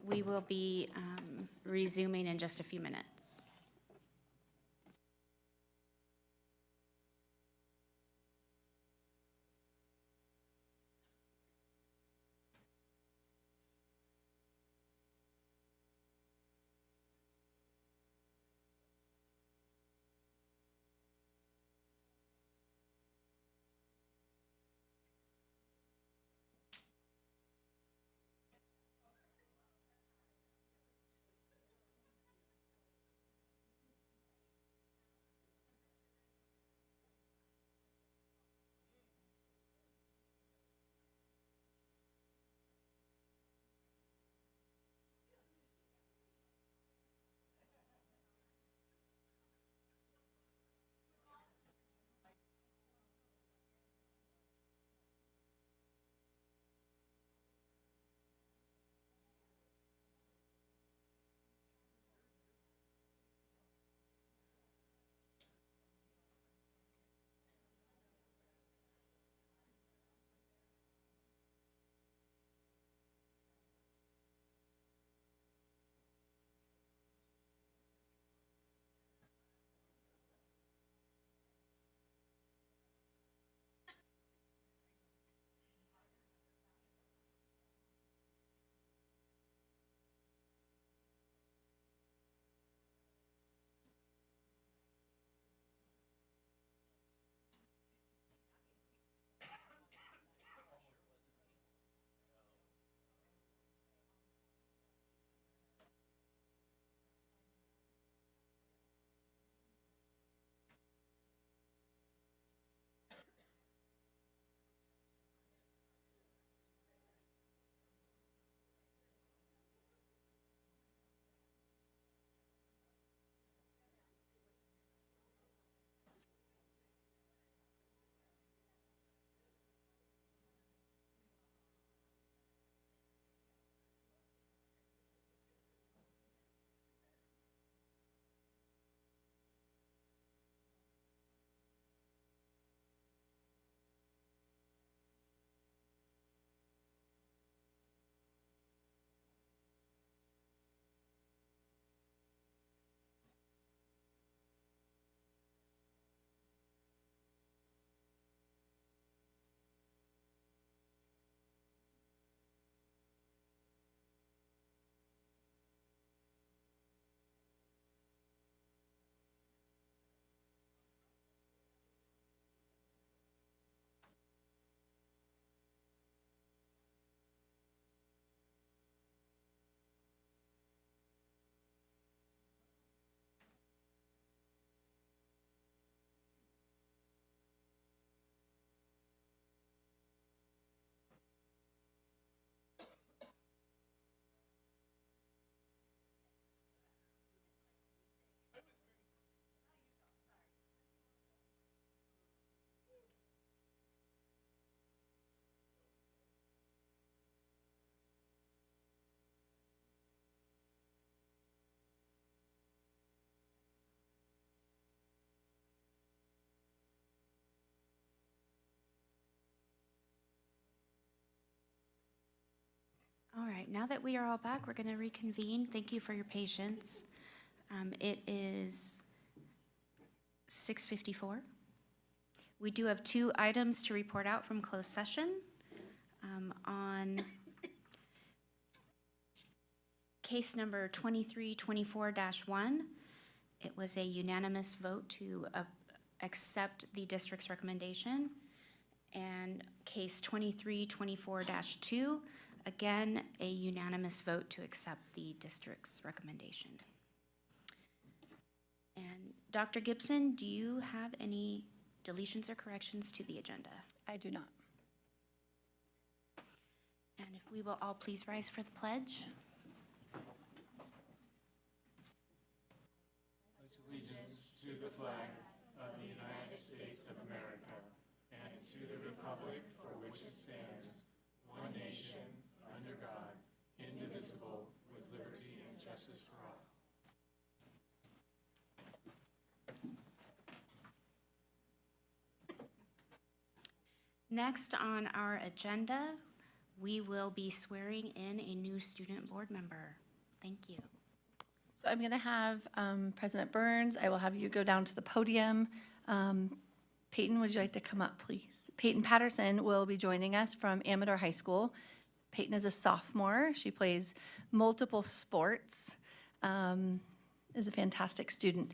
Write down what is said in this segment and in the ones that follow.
We will be resuming in just a few minutes. All right, now that we are all back, we're going to reconvene. Thank you for your patience. It is 6:54. We do have 2 items to report out from closed session. On case number 2324-1, it was a unanimous vote to accept the district's recommendation. And case 2324-2, again, a unanimous vote to accept the district's recommendation. And Dr. Gibson, do you have any deletions or corrections to the agenda? I do not. And if we will all please rise for the pledge. Pledge allegiance to the flag of the United States of America and to the republic for which it stands, one nation, under God, indivisible, with liberty and justice for all. Next on our agenda, we will be swearing in a new student board member. Thank you. So I'm going to have President Burns, I will have you go down to the podium. Peyton, would you like to come up, please? Peyton Patterson will be joining us from Amador High School. Peyton is a sophomore. She plays multiple sports, is a fantastic student.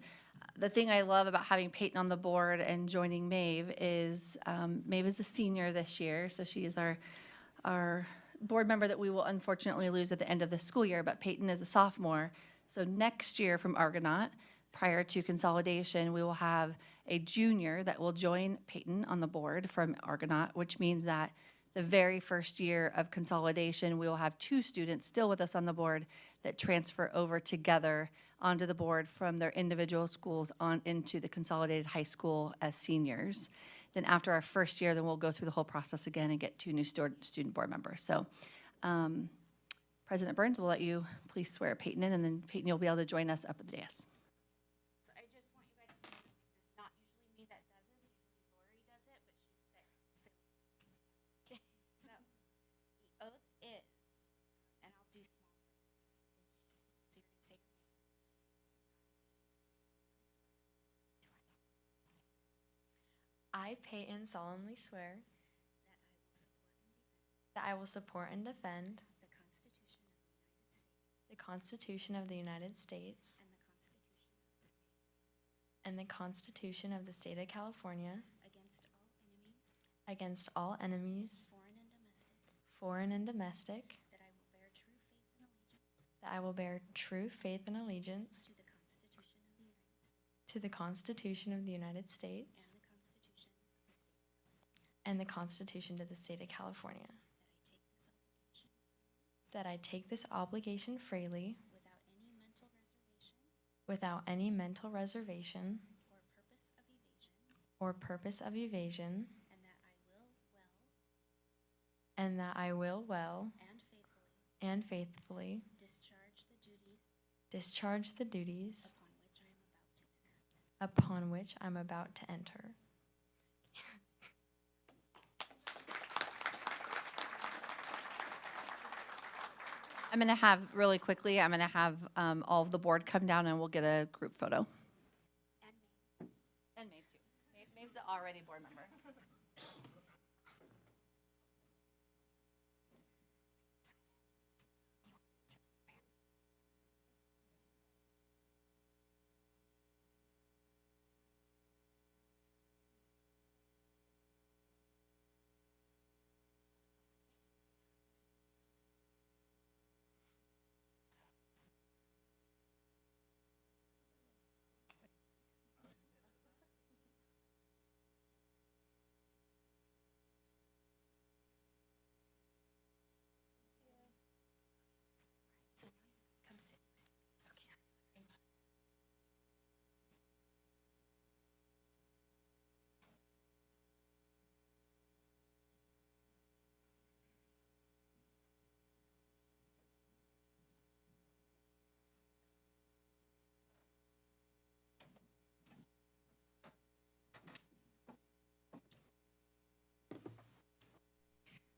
The thing I love about having Peyton on the board and joining Maeve is Maeve is a senior this year, so she is our board member that we will unfortunately lose at the end of the school year, but Peyton is a sophomore. So next year from Argonaut, prior to consolidation, we will have a junior that will join Peyton on the board from Argonaut, which means that the very first year of consolidation, we will have 2 students still with us on the board that transfer over together onto the board from their individual schools on into the consolidated high school as seniors. Then after our first year, then we'll go through the whole process again and get 2 new student board members. So President Burns will let you please swear Peyton in, and then Peyton, you'll be able to join us up at the dais. So I just want you guys to know this is not usually me that does this. Usually Lori does it, but she's sick. So, okay. So the oath is, and I'll do small phrases. So you're going to say your name. I, Peyton, solemnly swear that I will support and defend the Constitution of the United States and the Constitution of the State of California against all enemies, foreign and domestic, that I will bear true faith and allegiance to the Constitution of the United States and the Constitution of the State of California. That I take this obligation freely without any mental reservation or purpose of evasion, and that I will well and faithfully discharge the duties upon which I'm about to enter. I'm going to have, really quickly, I'm going to have all of the board come down and we'll get a group photo. And Maeve too. Maeve's the already board member. So now you're going to come sit next to me. Okay.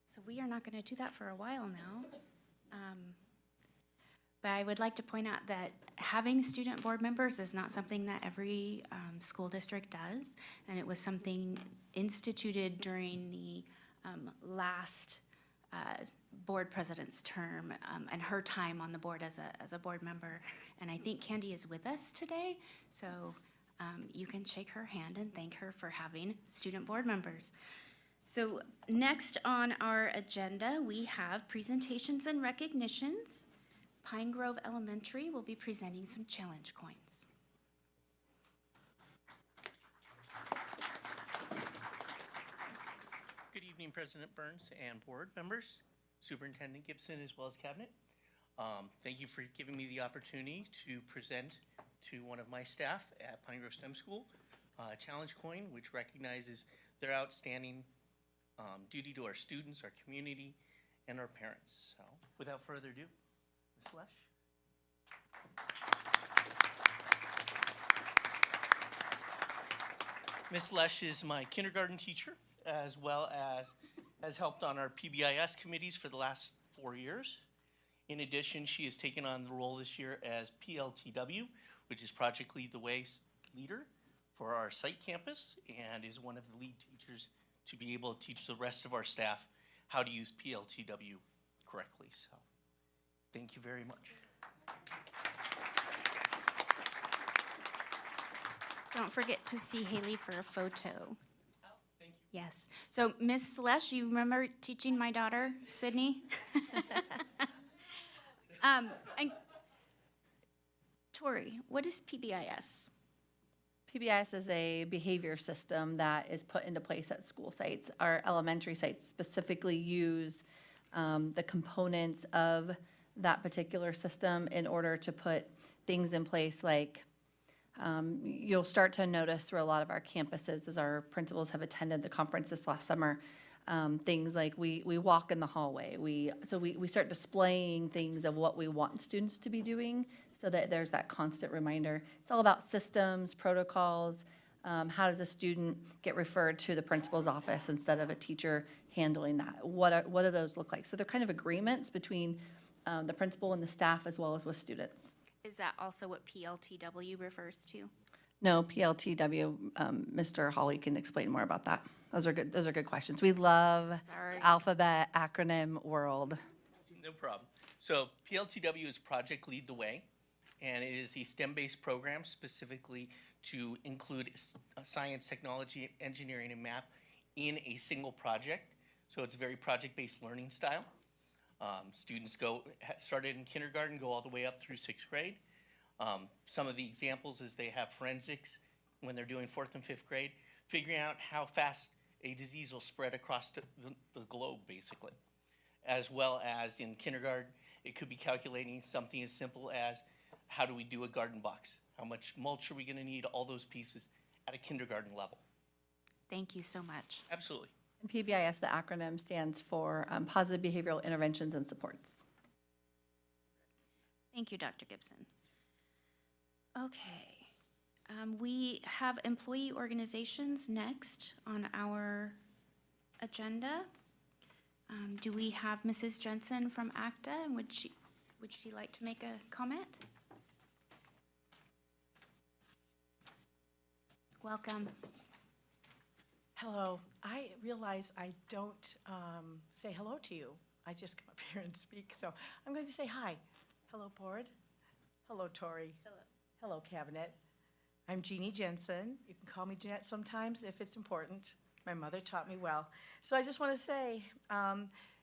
So we are not going to do that for a while now. But I would like to point out that having student board members is not something that every school district does. And it was something instituted during the last board president's term and her time on the board as a board member. And I think Candy is with us today. So you can shake her hand and thank her for having student board members. So next on our agenda, we have presentations and recognitions. Pine Grove Elementary will be presenting some challenge coins. Good evening, President Burns and board members, Superintendent Gibson, as well as cabinet. Thank you for giving me the opportunity to present to one of my staff at Pine Grove STEM School a challenge coin, which recognizes their outstanding duty to our students, our community, and our parents. So without further ado, Ms. Lesh. Ms. Lesh is my kindergarten teacher, as well as has helped on our PBIS committees for the last 4 years. In addition, she has taken on the role this year as PLTW, which is Project Lead the Way leader for our site campus, and is one of the lead teachers to be able to teach the rest of our staff how to use PLTW correctly. So, thank you very much. Don't forget to see Haley for a photo. Thank you. Yes. So, Miss Celeste, you remember teaching my daughter, Sydney? And Tori, what is PBIS? PBIS is a behavior system that is put into place at school sites. Our elementary sites specifically use the components of that particular system in order to put things in place like you'll start to notice through a lot of our campuses as our principals have attended the conference this last summer, things like we walk in the hallway. We start displaying things of what we want students to be doing so that there's that constant reminder. It's all about systems, protocols. How does a student get referred to the principal's office instead of a teacher handling that? What do those look like? So they're kind of agreements between the principal and the staff as well as with students. Is that also what PLTW refers to? No, PLTW, Mr. Hawley can explain more about that. Those are good questions. We love Sorry. alphabet acronym world. No problem. So PLTW is Project Lead the Way, and it is a STEM-based program specifically to include science, technology, engineering, and math in a single project. So it's very project-based learning style. Students started in kindergarten, go all the way up through 6th grade. Some of the examples is they have forensics when they're doing 4th and 5th grade, figuring out how fast a disease will spread across the globe, basically. As well as in kindergarten, it could be calculating something as simple as how do we do a garden box? How much mulch are we gonna need? All those pieces at a kindergarten level. Thank you so much. Absolutely. And PBIS, the acronym stands for Positive Behavioral Interventions and Supports. Thank you, Dr. Gibson. Okay. We have employee organizations next on our agenda. Do we have Mrs. Jensen from ACTA, and would she like to make a comment? Welcome. Hello. I realize I don't say hello to you. I just come up here and speak, so I'm going to say hi. Hello, board. Hello, Tori. Hello. Hello, cabinet. I'm Jeannie Jensen. You can call me Jeanette sometimes if it's important. My mother taught me well. So I just want to say,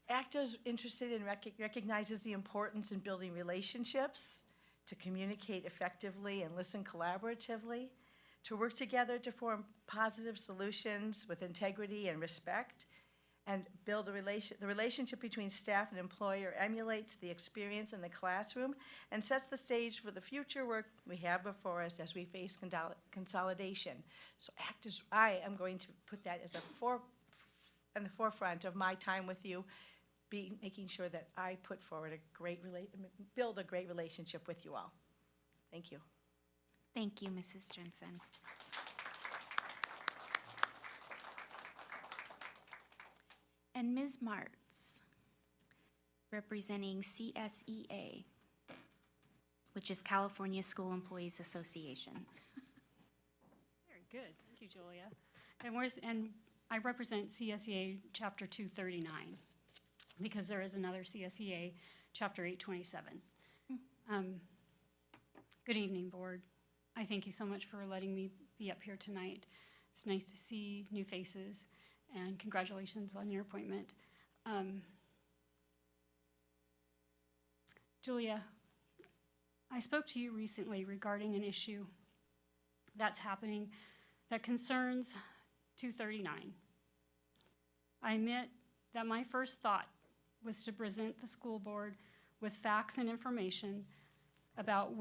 ACTA is interested in recognizes the importance in building relationships, to communicate effectively and listen collaboratively, to work together to form positive solutions with integrity and respect, and build the relationship between staff and employer emulates the experience in the classroom and sets the stage for the future work we have before us as we face consolidation. So I am going to put that as in the forefront of my time with you, making sure that I put forward build a great relationship with you all. Thank you. Thank you, Mrs. Jensen. And Ms. Martz, representing CSEA, which is California School Employees Association. Very good, thank you, Julia. And I represent CSEA Chapter 239, because there is another CSEA Chapter 827. Good evening, board. I thank you so much for letting me be up here tonight. It's nice to see new faces, and congratulations on your appointment. Julia, I spoke to you recently regarding an issue that's happening that concerns 239. I admit that my first thought was to present the school board with facts and information about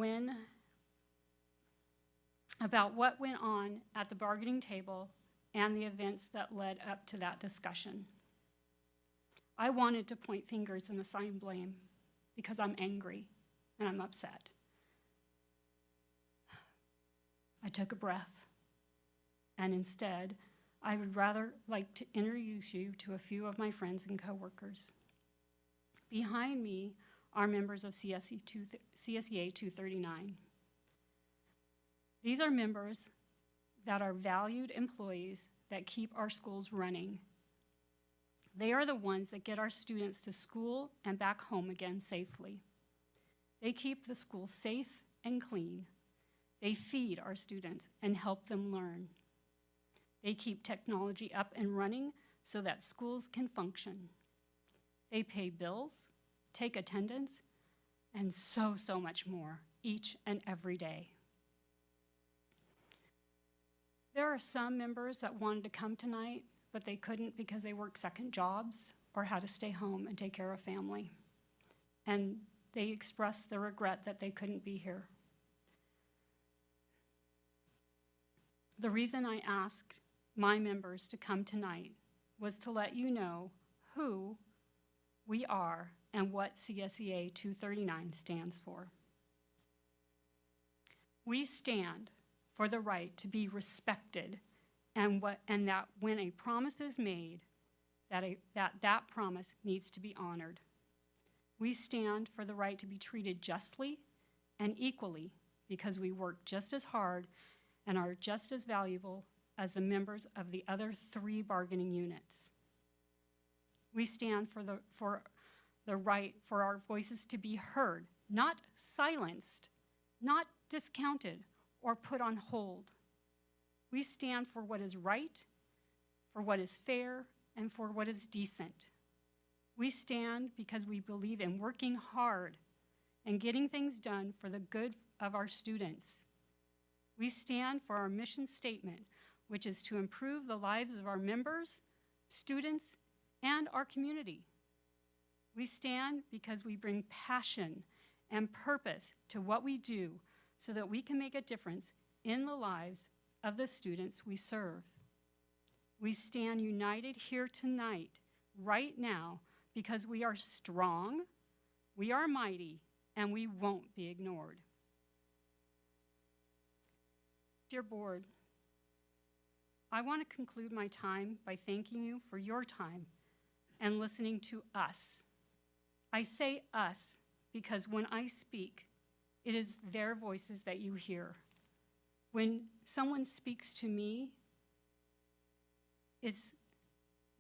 what went on at the bargaining table and the events that led up to that discussion. I wanted to point fingers and assign blame because I'm angry and I'm upset. I took a breath, and instead, I would rather like to introduce you to a few of my friends and coworkers. Behind me are members of CSEA 239. These are members that are valued employees that keep our schools running. They are the ones that get our students to school and back home again safely. They keep the school safe and clean. They feed our students and help them learn. They keep technology up and running so that schools can function. They pay bills, take attendance, and so much more each and every day. There are some members that wanted to come tonight, but they couldn't because they work second jobs or had to stay home and take care of family. And they expressed their regret that they couldn't be here. The reason I asked my members to come tonight was to let you know who we are and what CSEA 239 stands for. We stand for the right to be respected, and that when a promise is made, that promise needs to be honored. We stand for the right to be treated justly and equally because we work just as hard and are just as valuable as the members of the other 3 bargaining units. We stand for the right for our voices to be heard, not silenced, not discounted, or put on hold. We stand for what is right, for what is fair, and for what is decent. We stand because we believe in working hard and getting things done for the good of our students. We stand for our mission statement, which is to improve the lives of our members, students, and our community. We stand because we bring passion and purpose to what we do so that we can make a difference in the lives of the students we serve. We stand united here tonight, right now, because we are strong, we are mighty, and we won't be ignored. Dear Board, I want to conclude my time by thanking you for your time and listening to us. I say us because when I speak, it is their voices that you hear. When someone speaks to me, it's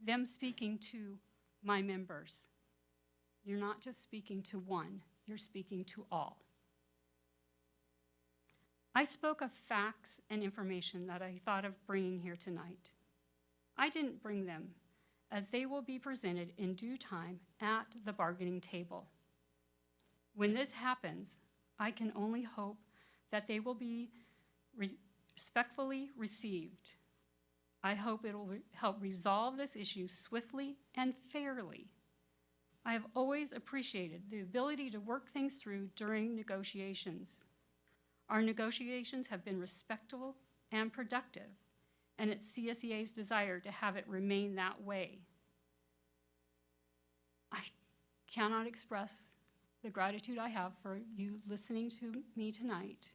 them speaking to my members. You're not just speaking to one, you're speaking to all. I spoke of facts and information that I thought of bringing here tonight. I didn't bring them, as they will be presented in due time at the bargaining table. When this happens, I can only hope that they will be respectfully received. I hope it will help resolve this issue swiftly and fairly. I have always appreciated the ability to work things through during negotiations. Our negotiations have been respectful and productive, and it's CSEA's desire to have it remain that way. I cannot express the gratitude I have for you listening to me tonight.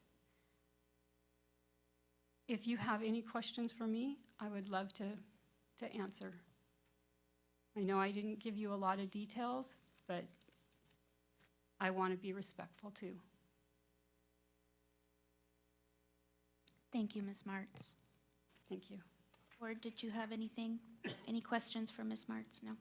If you have any questions for me, I would love to answer. I know I didn't give you a lot of details, but I want to be respectful too. Thank you, Ms. Martz. Thank you. Board, did you have anything? Any questions for Ms. Martz? No?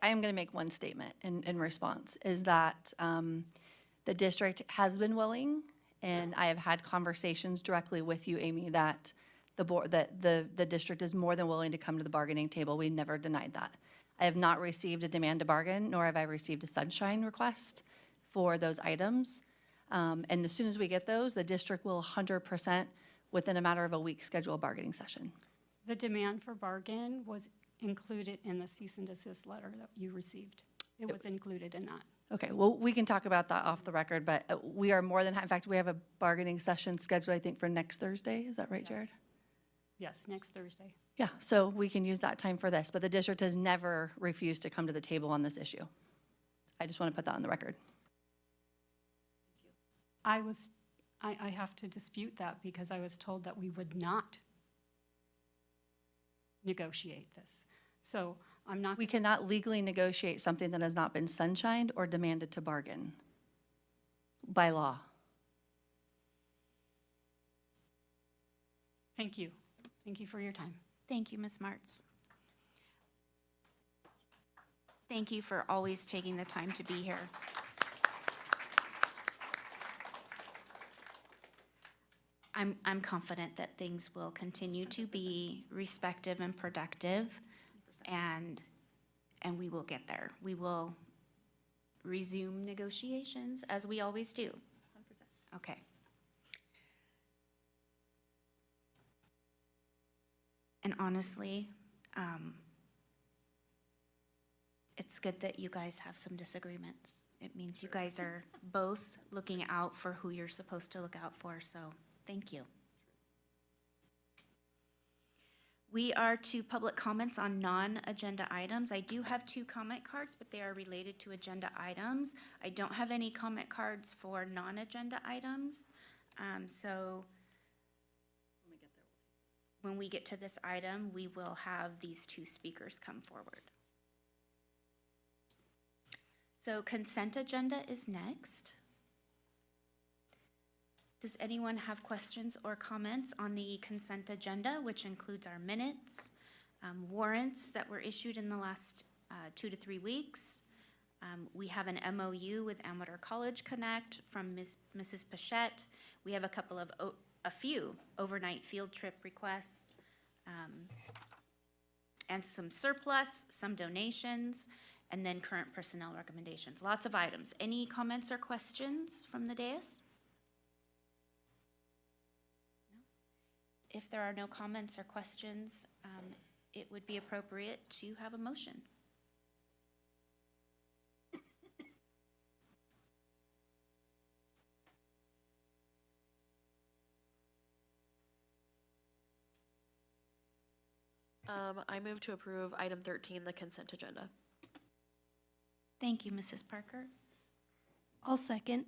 I am going to make one statement in response, is that the district has been willing, and I have had conversations directly with you, Amy, that the district is more than willing to come to the bargaining table. We never denied that. I have not received a demand to bargain, nor have I received a sunshine request for those items. And as soon as we get those, the district will 100%, within a matter of a week, schedule a bargaining session. The demand for bargain was included in the cease and desist letter that you received. It was included in that. Okay, well, we can talk about that off the record, but we are more than, in fact, we have a bargaining session scheduled, I think, for next Thursday. Is that right, Jared? Yes, next Thursday. Yeah, so we can use that time for this, but the district has never refused to come to the table on this issue. I just want to put that on the record. I have to dispute that because I was told that we would not negotiate this. So I'm not, We cannot legally negotiate something that has not been sunshined or demanded to bargain by law. thank you. Thank you for your time. Thank you, Ms. Martz. Thank you for always taking the time to be here. I'm confident that things will continue to be respective and productive, and we will get there. We will resume negotiations as we always do. 100%. Okay. And honestly, it's good that you guys have some disagreements. It means you guys are both looking out for who you're supposed to look out for, so thank you. We are to public comments on non-agenda items. I do have 2 comment cards, but they are related to agenda items. I don't have any comment cards for non-agenda items. So when we get to this item, we will have these 2 speakers come forward. So consent agenda is next. Does anyone have questions or comments on the consent agenda, which includes our minutes, warrants that were issued in the last 2 to 3 weeks? We have an MOU with Amador College Connect from Mrs. Pichette. We have a few overnight field trip requests, and some surplus, some donations, and then current personnel recommendations. Lots of items. Any comments or questions from the dais? No? If there are no comments or questions, it would be appropriate to have a motion. I move to approve item 13, the consent agenda. Thank you, Mrs. Parker. I'll second.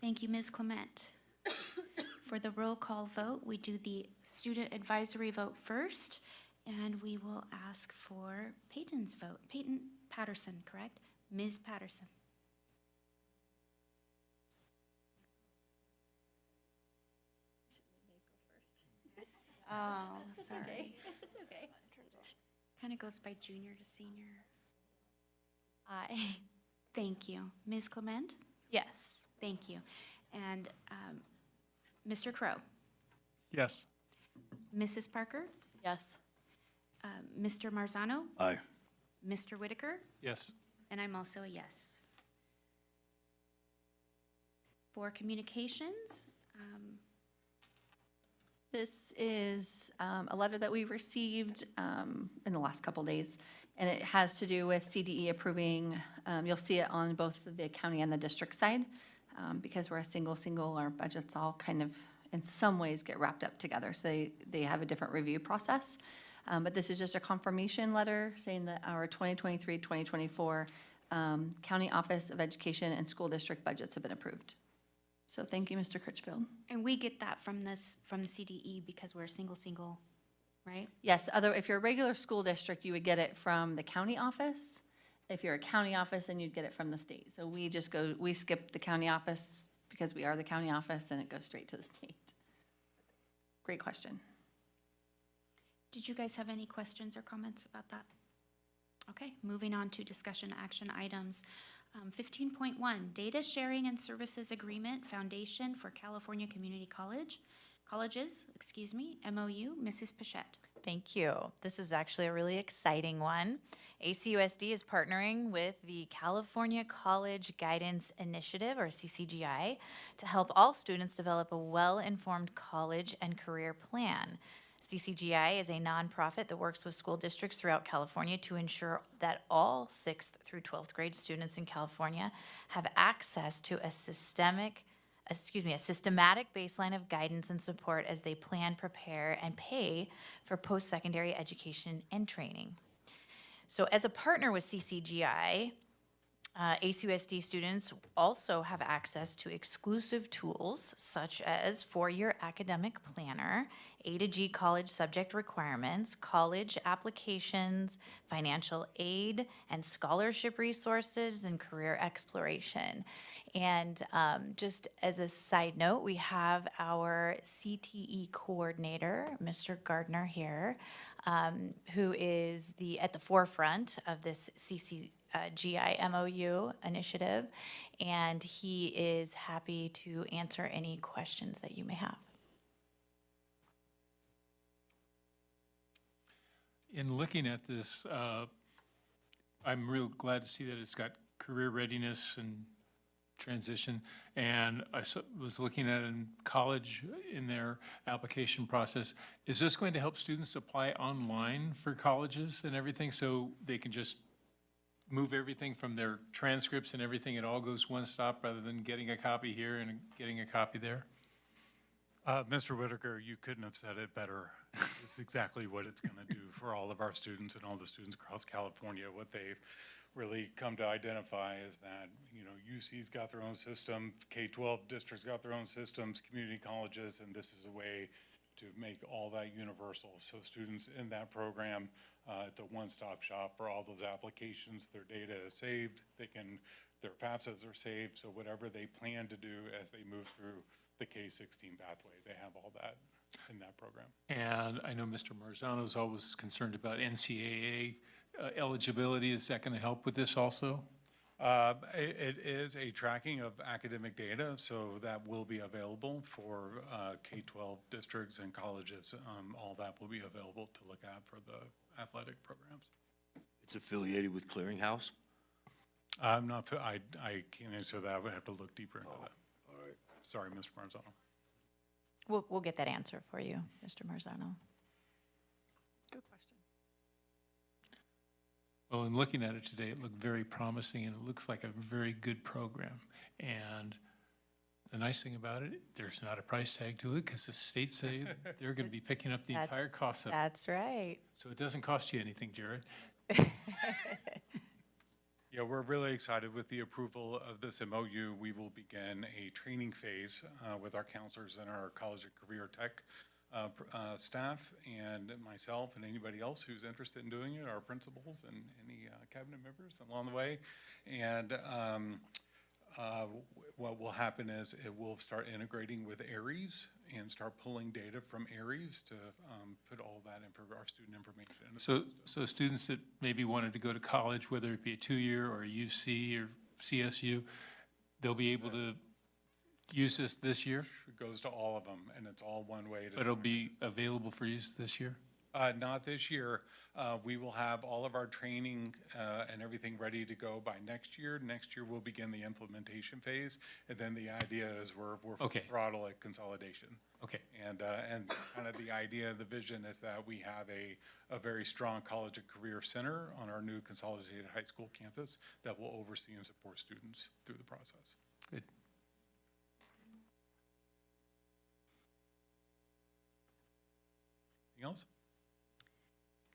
Thank you, Ms. Clement. For the roll call vote, we do the student advisory vote first, and we will ask for Peyton's vote. Peyton Patterson, correct? Ms. Patterson. Oh, sorry. It's okay. Kind of goes by junior to senior. Aye. Thank you. Ms. Clement? Yes. Thank you. And Mr. Crow? Yes. Mrs. Parker? Yes. Mr. Marzano? Aye. Mr. Whitaker? Yes. And I'm also a yes. For communications, This is a letter that we received in the last couple days, and it has to do with CDE approving, you'll see it on both the county and the district side, because we're a single, our budgets all kind of, in some ways, get wrapped up together, so they have a different review process. But this is just a confirmation letter saying that our 2023-2024 County Office of Education and School District budgets have been approved. So thank you, Mr. Critchfield. and we get that from the CDE because we're a single, right? Yes, if you're a regular school district, you would get it from the county office. If you're a county office, then you'd get it from the state. So we skip the county office because we are the county office, and it goes straight to the state. Great question. Did you guys have any questions or comments about that? Okay, moving on to discussion action items. 15.1, Data Sharing and Services Agreement, Foundation for California Community Colleges, MOU, Mrs. Pichette. Thank you. This is actually a really exciting one. ACUSD is partnering with the California College Guidance Initiative, or CCGI, to help all students develop a well-informed college and career plan. CCGI is a nonprofit that works with school districts throughout California to ensure that all 6th through 12th grade students in California have access to a systematic baseline of guidance and support as they plan, prepare, and pay for post-secondary education and training. So as a partner with CCGI, ACUSD students also have access to exclusive tools such as four-year academic planner, A to G college subject requirements, college applications, financial aid, and scholarship resources and career exploration. And just as a side note, we have our CTE coordinator, Mr. Gardner here, who is at the forefront of this CCGI MOU initiative, and he is happy to answer any questions that you may have. In looking at this, I'm real glad to see that it's got career readiness and transition. And I was looking at in college in their application process. Is this going to help students apply online for colleges and everything so they can just move everything from their transcripts and everything, it all goes one stop rather than getting a copy here and getting a copy there? Mr. Whitaker, you couldn't have said it better. It's exactly what it's going to do for all of our students and all the students across California. What they've really come to identify is that, you know, UC's got their own system, K-12 districts got their own systems, community colleges, and this is a way to make all that universal. So students in that program, it's a one-stop shop for all those applications. Their data is saved. Their FAFSAs are saved. So whatever they plan to do as they move through the K-16 pathway, they have all that in that program. And I know Mr. Marzano is always concerned about NCAA eligibility. Is that going to help with this also? It is a tracking of academic data, so that will be available for K-12 districts and colleges. All that will be available to look at for the athletic programs. It's affiliated with Clearinghouse? I'm not, I can't answer that. I would have to look deeper into that. All right. Sorry, Mr. Marzano. We'll get that answer for you, Mr. Marzano. Good question. Well, in looking at it today, it looked very promising and it looks like a very good program. And the nice thing about it, there's not a price tag to it because the state say they're going to be picking up the entire cost of it. That's right. So it doesn't cost you anything, Jared. Yeah, we're really excited with the approval of this MOU. We will begin a training phase with our counselors and our college and career tech staff and myself and anybody else who's interested in doing it, our principals and any cabinet members along the way. And what will happen is it will start integrating with Aries and start pulling data from Aries to put all that our student information in the system. So students that maybe wanted to go to college, whether it be a 2-year or a UC or CSU, they'll be able to use this year? It goes to all of them, and it's all one way. But it'll be available for use this year? Not this year. We will have all of our training and everything ready to go by next year. Next year, we'll begin the implementation phase, and then the idea is we're Okay. full throttle at consolidation. Okay. And kind of the idea, the vision is that we have a very strong college and career center on our new consolidated high school campus that will oversee and support students through the process. Good. Anything else?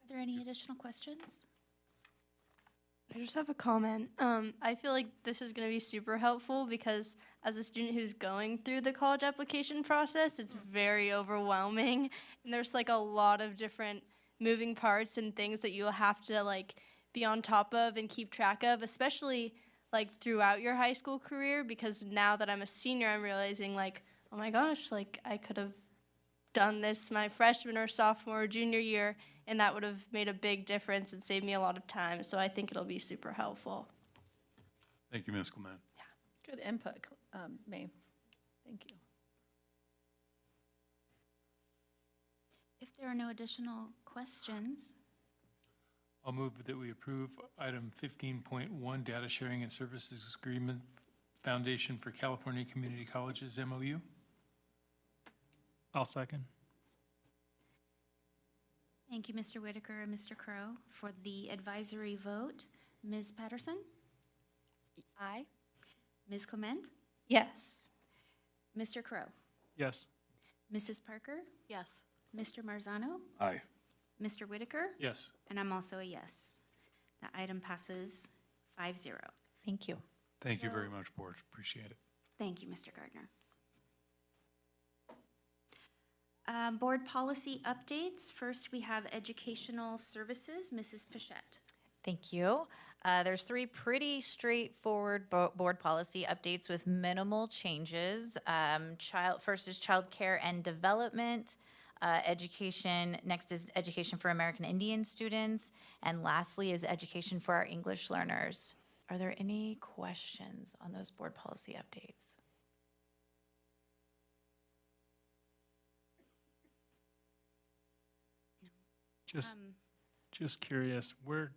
Are there any additional questions? I just have a comment. I feel like this is going to be super helpful because as a student who's going through the college application process, it's very overwhelming. And there's like a lot of different moving parts and things that you'll have to like be on top of and keep track of, especially like throughout your high school career, because now that I'm a senior, I'm realizing like, oh my gosh, like I could have done this my freshman or sophomore or junior year, and that would have made a big difference and saved me a lot of time. So I think it'll be super helpful. Thank you, Ms. Clement. Good input, May. Thank you. If there are no additional questions, I'll move that we approve item 15.1, data sharing and services agreement, Foundation for California Community Colleges MOU. I'll second. thank you, Mr. Whitaker and Mr. Crow. For the advisory vote, Ms. Patterson? Aye. Ms. Clement? Yes. Mr. Crow? Yes. Mrs. Parker? Yes. Mr. Marzano? Aye. Mr. Whitaker? Yes. And I'm also a yes. The item passes 5-0. Thank you. Thank you very much, board. Appreciate it. Thank you, Mr. Gardner. Board policy updates. First, we have educational services, Mrs. Pichette. Thank you. There's three pretty straightforward board policy updates with minimal changes. First is child care and development, education. Next is education for American Indian students. And lastly is education for our English learners. Are there any questions on those board policy updates? Just curious, where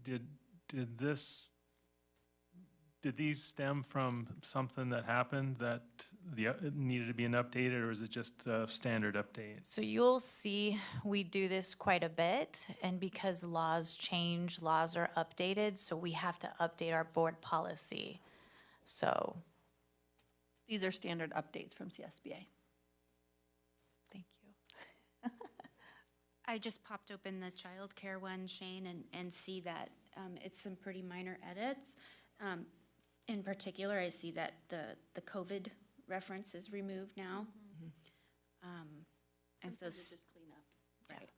did these stem from something that happened that it needed to be an updated, or is it just a standard update? So you'll see we do this quite a bit, and because laws change, laws are updated, so we have to update our board policy. So, These are standard updates from CSBA. thank you. I just popped open the childcare one, Shane, and see that it's some pretty minor edits. In particular, I see that the COVID reference is removed now. And so, right.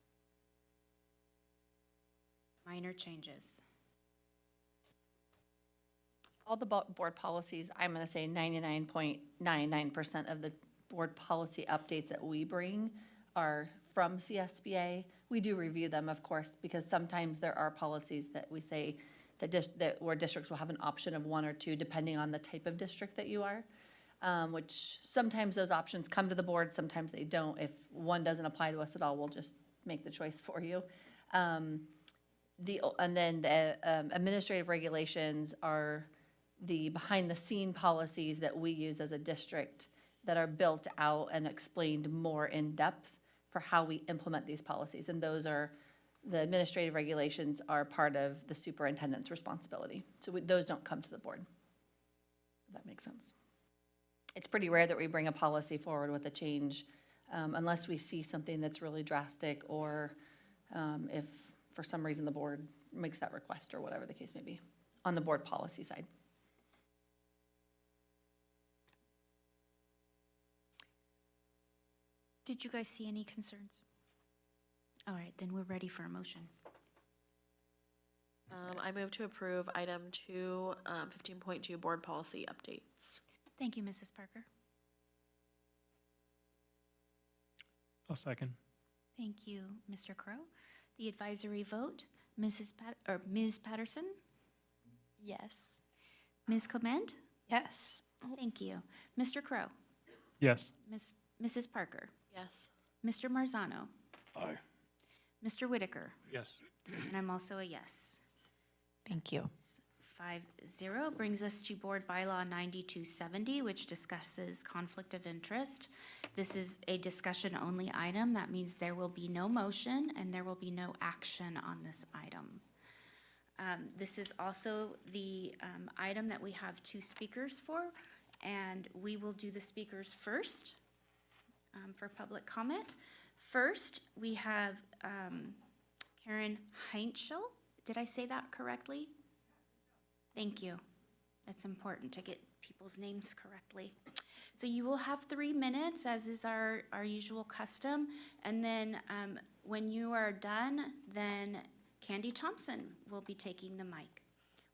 Minor changes. All the board policies, I'm going to say 99.99% of the board policy updates that we bring are from CSBA. We do review them, of course, because sometimes there are policies that we say that where districts will have an option of one or two, depending on the type of district that you are. Which sometimes those options come to the board, sometimes they don't. If one doesn't apply to us at all, we'll just make the choice for you. And then the administrative regulations are the behind-the-scene policies that we use as a district that are built out and explained more in depth for how we implement these policies. And those are, the administrative regulations are part of the superintendent's responsibility. So those don't come to the board. If that makes sense. It's pretty rare that we bring a policy forward with a change unless we see something that's really drastic, or if for some reason the board makes that request, or whatever the case may be, on the board policy side. Did you guys see any concerns? All right, then we're ready for a motion. I move to approve item 2, 15.2 board policy updates. Thank you, Mrs. Parker. I'll second. Thank you, Mr. Crow. The advisory vote, Ms. Patterson? Yes. Ms. Clement? Yes. Thank you. Mr. Crow? Yes. Mrs. Parker? Yes. Mr. Marzano? Aye. Mr. Whitaker? Yes. And I'm also a yes. Thank you. 5-0 brings us to Board Bylaw 9270, which discusses conflict of interest. This is a discussion-only item. That means there will be no motion and there will be no action on this item. This is also the item that we have 2 speakers for, and we will do the speakers first for public comment. First, we have Karen Heinschel. Did I say that correctly? Thank you. That's important to get people's names correctly. So you will have 3 minutes, as is our usual custom. And then when you are done, then Candy Thompson will be taking the mic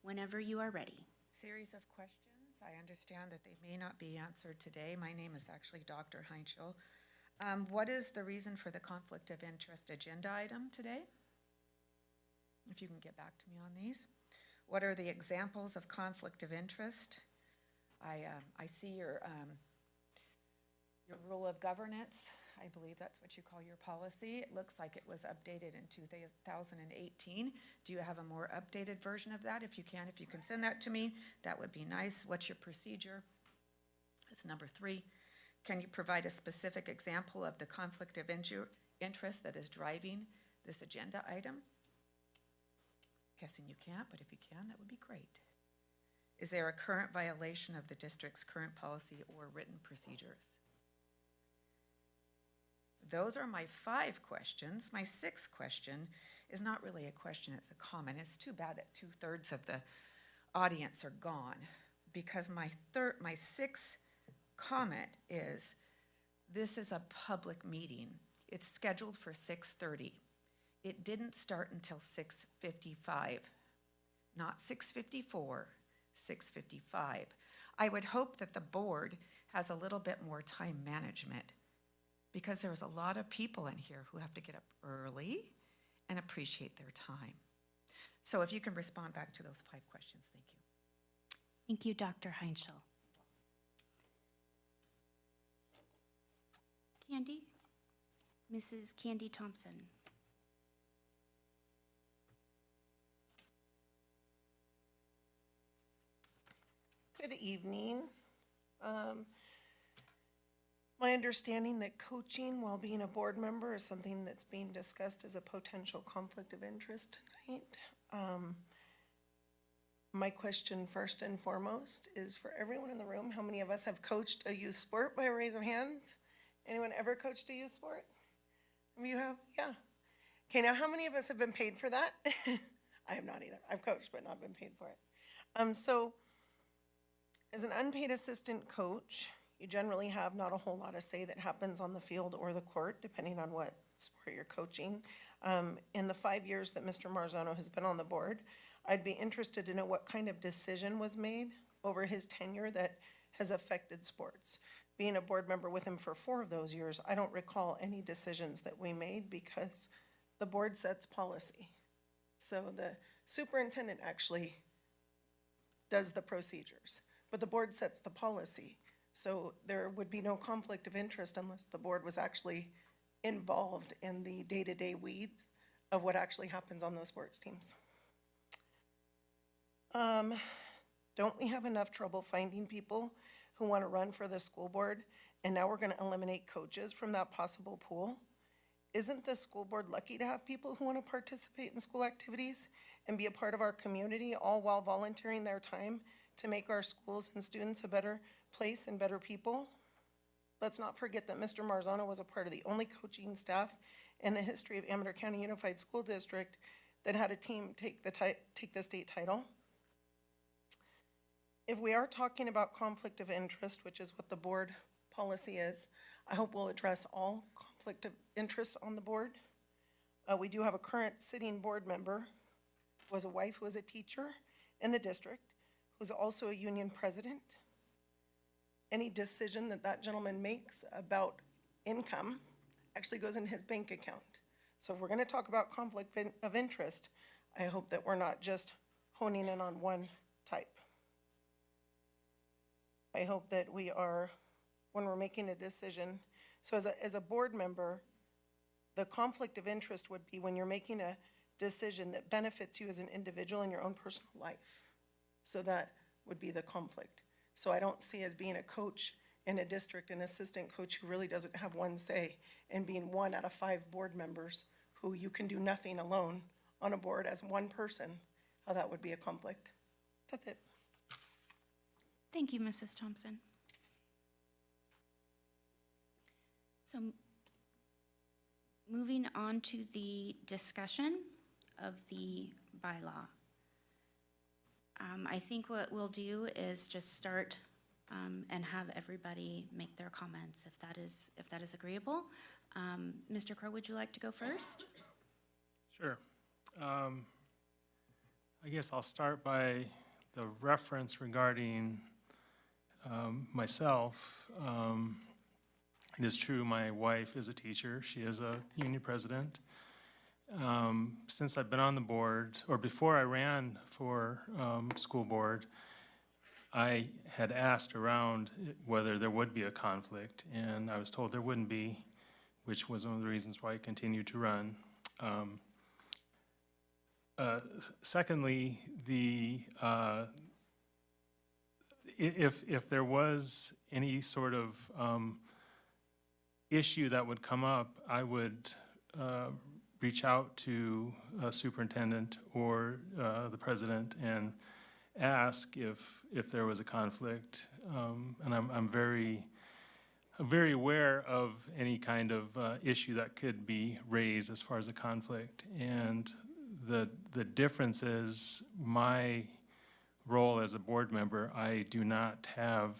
whenever you are ready. Series of questions. I understand that they may not be answered today. My name is actually Dr. Heinschel. What is the reason for the conflict of interest agenda item today? If you can get back to me on these. What are the examples of conflict of interest? I see your rule of governance. I believe that's what you call your policy. It looks like it was updated in 2018. Do you have a more updated version of that? If you can send that to me, that would be nice. What's your procedure? That's number 3. Can you provide a specific example of the conflict of interest that is driving this agenda item? Guessing you can't, but if you can, that would be great. Is there a current violation of the district's current policy or written procedures? Those are my 5 questions. My 6th question is not really a question, it's a comment. It's too bad that 2/3 audience are gone. Because my sixth comment is, this is a public meeting. It's scheduled for 6:30. It didn't start until 6:55, not 6:54, 6:55. I would hope that the board has a little bit more time management, because there's a lot of people in here who have to get up early and appreciate their time. So if you can respond back to those 5 questions, thank you. Thank you, Dr. Heinschel. Candy? Mrs. Candy Thompson. Good evening. My understanding that coaching while being a board member is something that's being discussed as a potential conflict of interest tonight. My question first and foremost is for everyone in the room, how many of us have coached a youth sport by a raise of hands? Anyone ever coached a youth sport? Some of you have? Yeah. Okay, now how many of us have been paid for that? I have not either. I've coached but not been paid for it. So as an unpaid assistant coach, you generally have not a whole lot of say that happens on the field or the court, depending on what sport you're coaching. In the 5 years that Mr. Marzano has been on the board, I'd be interested to know what kind of decision was made over his tenure that has affected sports. Being a board member with him for 4 of those years, I don't recall any decisions that we made because the board sets policy. So the superintendent actually does the procedures, but the board sets the policy. So there would be no conflict of interest unless the board was actually involved in the day-to-day weeds of what actually happens on those sports teams. Don't we have enough trouble finding people who want to run for the school board, and now we're going to eliminate coaches from that possible pool? Isn't the school board lucky to have people who want to participate in school activities and be a part of our community, all while volunteering their time to make our schools and students a better place and better people? Let's not forget that Mr. Marzano was a part of the only coaching staff in the history of Amador County Unified School District that had a team take the state title. If we are talking about conflict of interest, which is what the board policy is, I hope we'll address all conflict of interest on the board. We do have a current sitting board member who has a wife who is a teacher in the district, who's also a union president. Any decision that that gentleman makes about income actually goes in his bank account. So if we're going to talk about conflict of interest, I hope that we're not just honing in on one type. I hope that we are, when we're making a decision, so as a board member, the conflict of interest would be when you're making a decision that benefits you as an individual in your own personal life. So that would be the conflict. So I don't see as being a coach in a district, an assistant coach who really doesn't have one say, and being 1 out of 5 board members who you can do nothing alone on a board as one person, how that would be a conflict. That's it. Thank you, Mrs. Thompson. So moving on to the discussion of the bylaw. I think what we'll do is just start and have everybody make their comments if that is agreeable. Mr. Crow, would you like to go first? Sure. I guess I'll start by the reference regarding myself. It is true, my wife is a teacher. She is a union president. Since I've been on the board, or before I ran for school board, I had asked around whether there would be a conflict, and I was told there wouldn't be, which was one of the reasons why I continued to run. Secondly, if there was any sort of issue that would come up, I would reach out to a superintendent or the president and ask if there was a conflict. And I'm very aware of any kind of issue that could be raised as far as a conflict. And the difference is my role as a board member, I do not have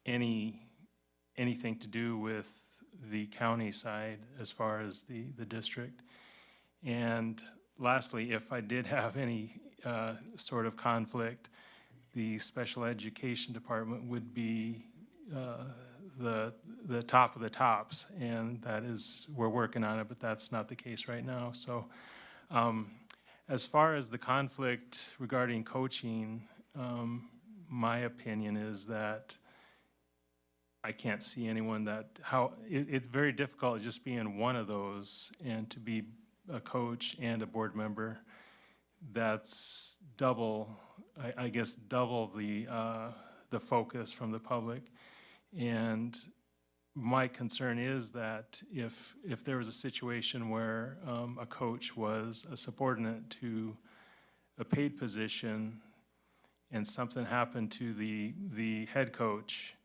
anything to do with the county side as far as the district. And lastly, if I did have any sort of conflict, the special education department would be the top of the tops, and that is, we're working on it, but that's not the case right now. So as far as the conflict regarding coaching, my opinion is that I can't see anyone that, it's very difficult just being one of those and to be a coach and a board member. That's double, I guess, double the focus from the public. And my concern is that if there was a situation where a coach was a subordinate to a paid position and something happened to the head coach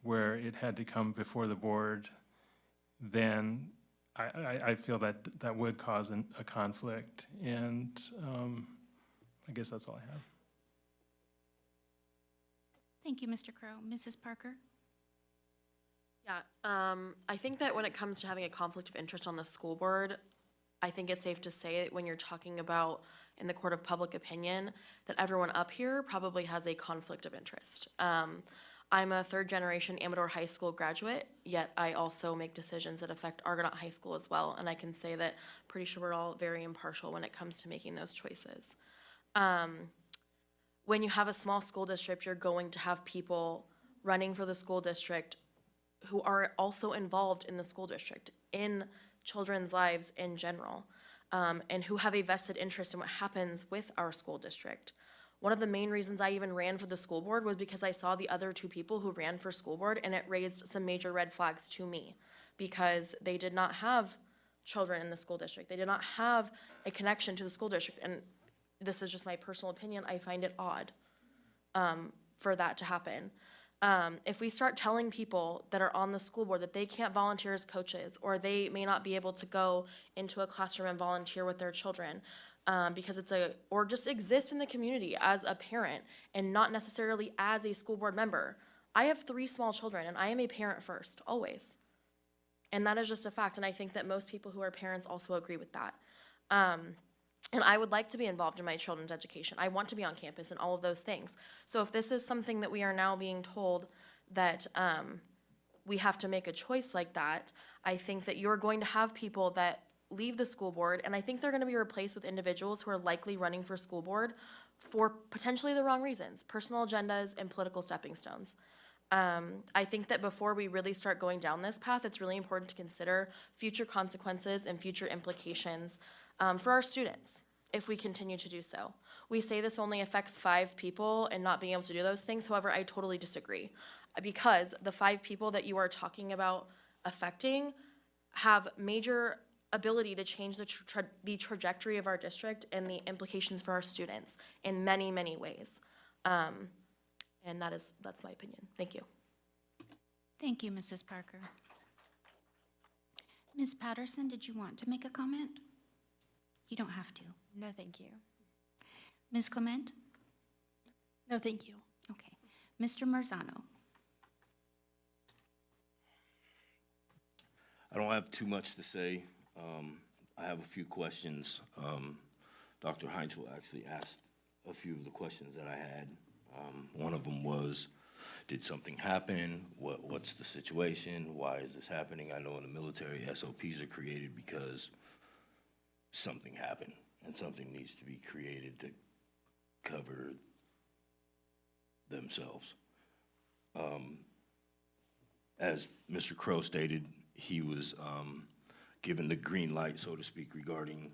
where it had to come before the board, then I feel that would cause a conflict. And I guess that's all I have. Thank you, Mr. Crow. Mrs. Parker? Yeah, I think that when it comes to having a conflict of interest on the school board, I think it's safe to say that when you're talking about in the court of public opinion, that everyone up here probably has a conflict of interest. I'm a third-generation Amador High School graduate, yet I also make decisions that affect Argonaut High School as well, and I can say that pretty sure we're all very impartial when it comes to making those choices. When you have a small school district, you're going to have people running for the school district who are also involved in the school district, in children's lives in general, and who have a vested interest in what happens with our school district. One of the main reasons I even ran for the school board was because I saw the other two people who ran for school board, and it raised some major red flags to me because they did not have children in the school district. They did not have a connection to the school district, and this is just my personal opinion. I find it odd for that to happen. If we start telling people that are on the school board that they can't volunteer as coaches, or they may not be able to go into a classroom and volunteer with their children, because or just exist in the community as a parent and not necessarily as a school board member. I have 3 small children and I am a parent first, always. And that is just a fact, and I think that most people who are parents also agree with that. And I would like to be involved in my children's education. I want to be on campus and all of those things. So if this is something that we are now being told that we have to make a choice like that, I think that you're going to have people that leave the school board, and I think they're going to be replaced with individuals who are likely running for school board for potentially the wrong reasons, personal agendas and political stepping stones. I think that before we really start going down this path, it's really important to consider future consequences and future implications for our students if we continue to do so. We say this only affects 5 people and not being able to do those things. However, I totally disagree, because the 5 people that you are talking about affecting have major ability to change the trajectory of our district and the implications for our students in many, many ways. And that's my opinion. Thank you. Thank you, Mrs. Parker. Ms. Patterson, did you want to make a comment? You don't have to. No, thank you. Ms. Clement? No, thank you. Okay. Mr. Marzano? I don't have too much to say. I have a few questions. Dr. Heinzel actually asked a few of the questions that I had. One of them was, did something happen? What's the situation? Why is this happening? I know in the military, SOPs are created because something happened, and something needs to be created to cover themselves. As Mr. Crow stated, he was given the green light, so to speak, regarding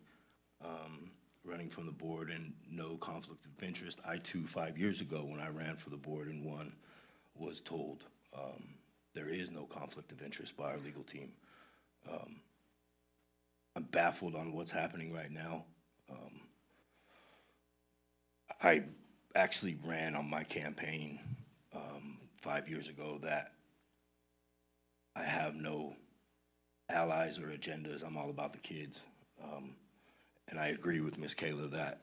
running from the board and no conflict of interest. I too, 5 years ago, when I ran for the board and won, was told there is no conflict of interest by our legal team. I'm baffled on what's happening right now. I actually ran on my campaign 5 years ago that I have no allies or agendas. I'm all about the kids. And I agree with Ms. Kayla that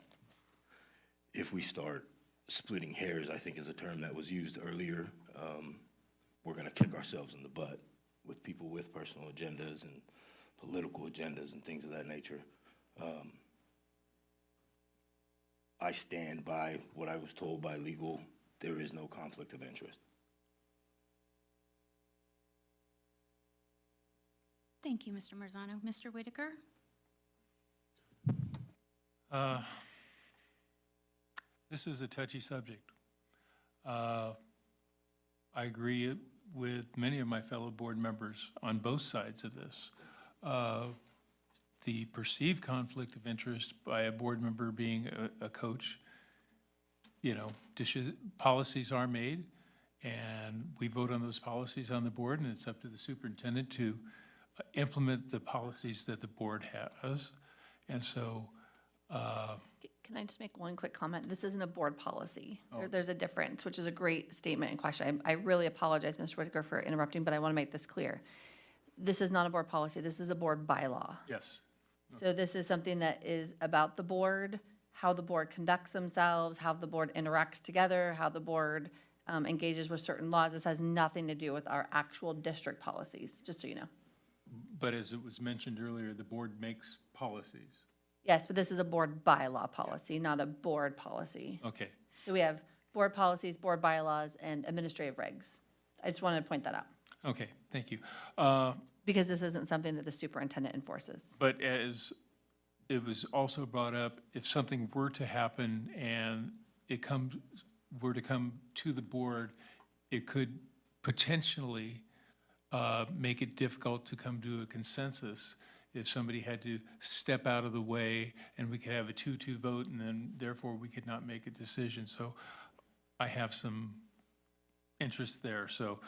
if we start splitting hairs, I think is a term that was used earlier, we're gonna kick ourselves in the butt with people with personal agendas and political agendas and things of that nature. I stand by what I was told by legal. There is no conflict of interest. Thank you, Mr. Marzano. Mr. Whitaker? This is a touchy subject. I agree with many of my fellow board members on both sides of this. The perceived conflict of interest by a board member being a coach, you know, policies are made, and we vote on those policies on the board, and it's up to the superintendent to implement the policies that the board has. And so, Can I just make one quick comment? This isn't a board policy. Oh. There's a difference, which is a great statement and question. I really apologize, Mr. Whitaker, for interrupting, but I want to make this clear. This is not a board policy. This is a board bylaw. yes. So this is something that is about the board, how the board conducts themselves, how the board interacts together, how the board engages with certain laws. This has nothing to do with our actual district policies, just so you know. But as it was mentioned earlier, the board makes policies. Yes, but this is a board bylaw policy, not a board policy. Okay. So we have board policies, board bylaws, and administrative regs. I just wanted to point that out, Okay, thank you. because this isn't something that the superintendent enforces. But as it was also brought up, if something were to happen and were to come to the board, it could potentially make it difficult to come to a consensus if somebody had to step out of the way and we could have a 2-2 vote and then therefore we could not make a decision. So I have some interest there. So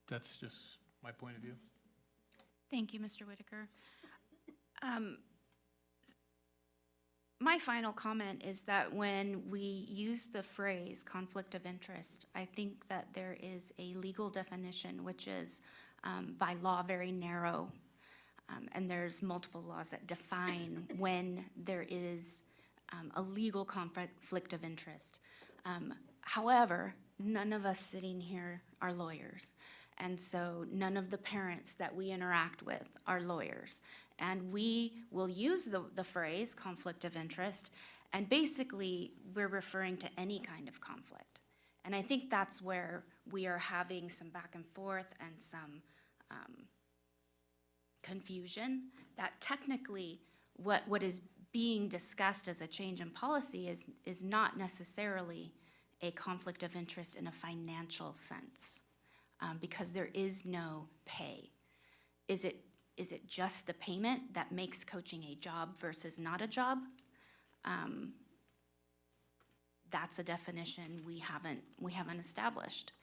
that's just my point of view. Thank you, Mr. Whitaker. My final comment is that when we use the phrase conflict of interest, I think that there is a legal definition which is by law very narrow. And there's multiple laws that define when there is a legal conflict of interest. However, none of us sitting here are lawyers. And so none of the parents that we interact with are lawyers. And we will use the phrase conflict of interest, and basically we're referring to any kind of conflict. And I think that's where we are having some back and forth and some confusion, that technically what is being discussed as a change in policy is not necessarily a conflict of interest in a financial sense, because there is no pay. Is it just the payment that makes coaching a job versus not a job? That's a definition we haven't established.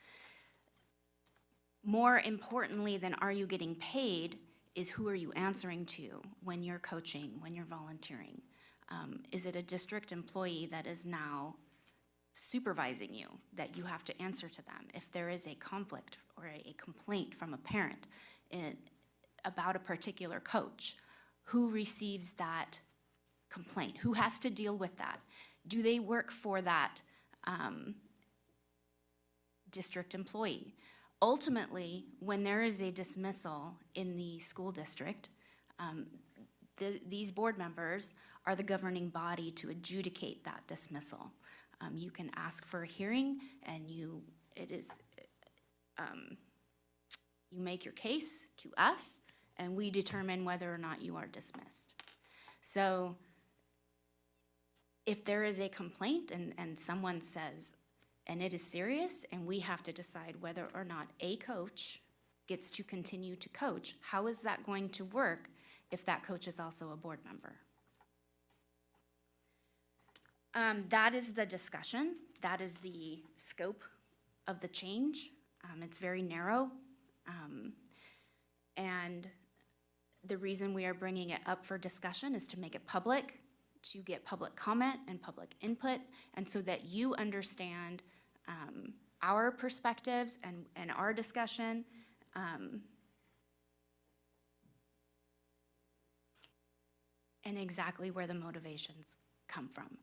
More importantly than are you getting paid is who are you answering to when you're coaching, when you're volunteering? Is it a district employee that is now supervising you, that you have to answer to them? If there is a conflict or a complaint from a parent about a particular coach, who receives that complaint? Who has to deal with that? Do they work for that district employee? Ultimately, when there is a dismissal in the school district, these board members are the governing body to adjudicate that dismissal. You can ask for a hearing, and you make your case to us, and we determine whether or not you are dismissed. So if there is a complaint and someone says, and it is serious, and we have to decide whether or not a coach gets to continue to coach, how is that going to work if that coach is also a board member? That is the discussion. That is the scope of the change. It's very narrow. And the reason we are bringing it up for discussion is to make it public, to get public comment and public input, and so that you understand our perspectives and our discussion. and exactly where the motivations come from.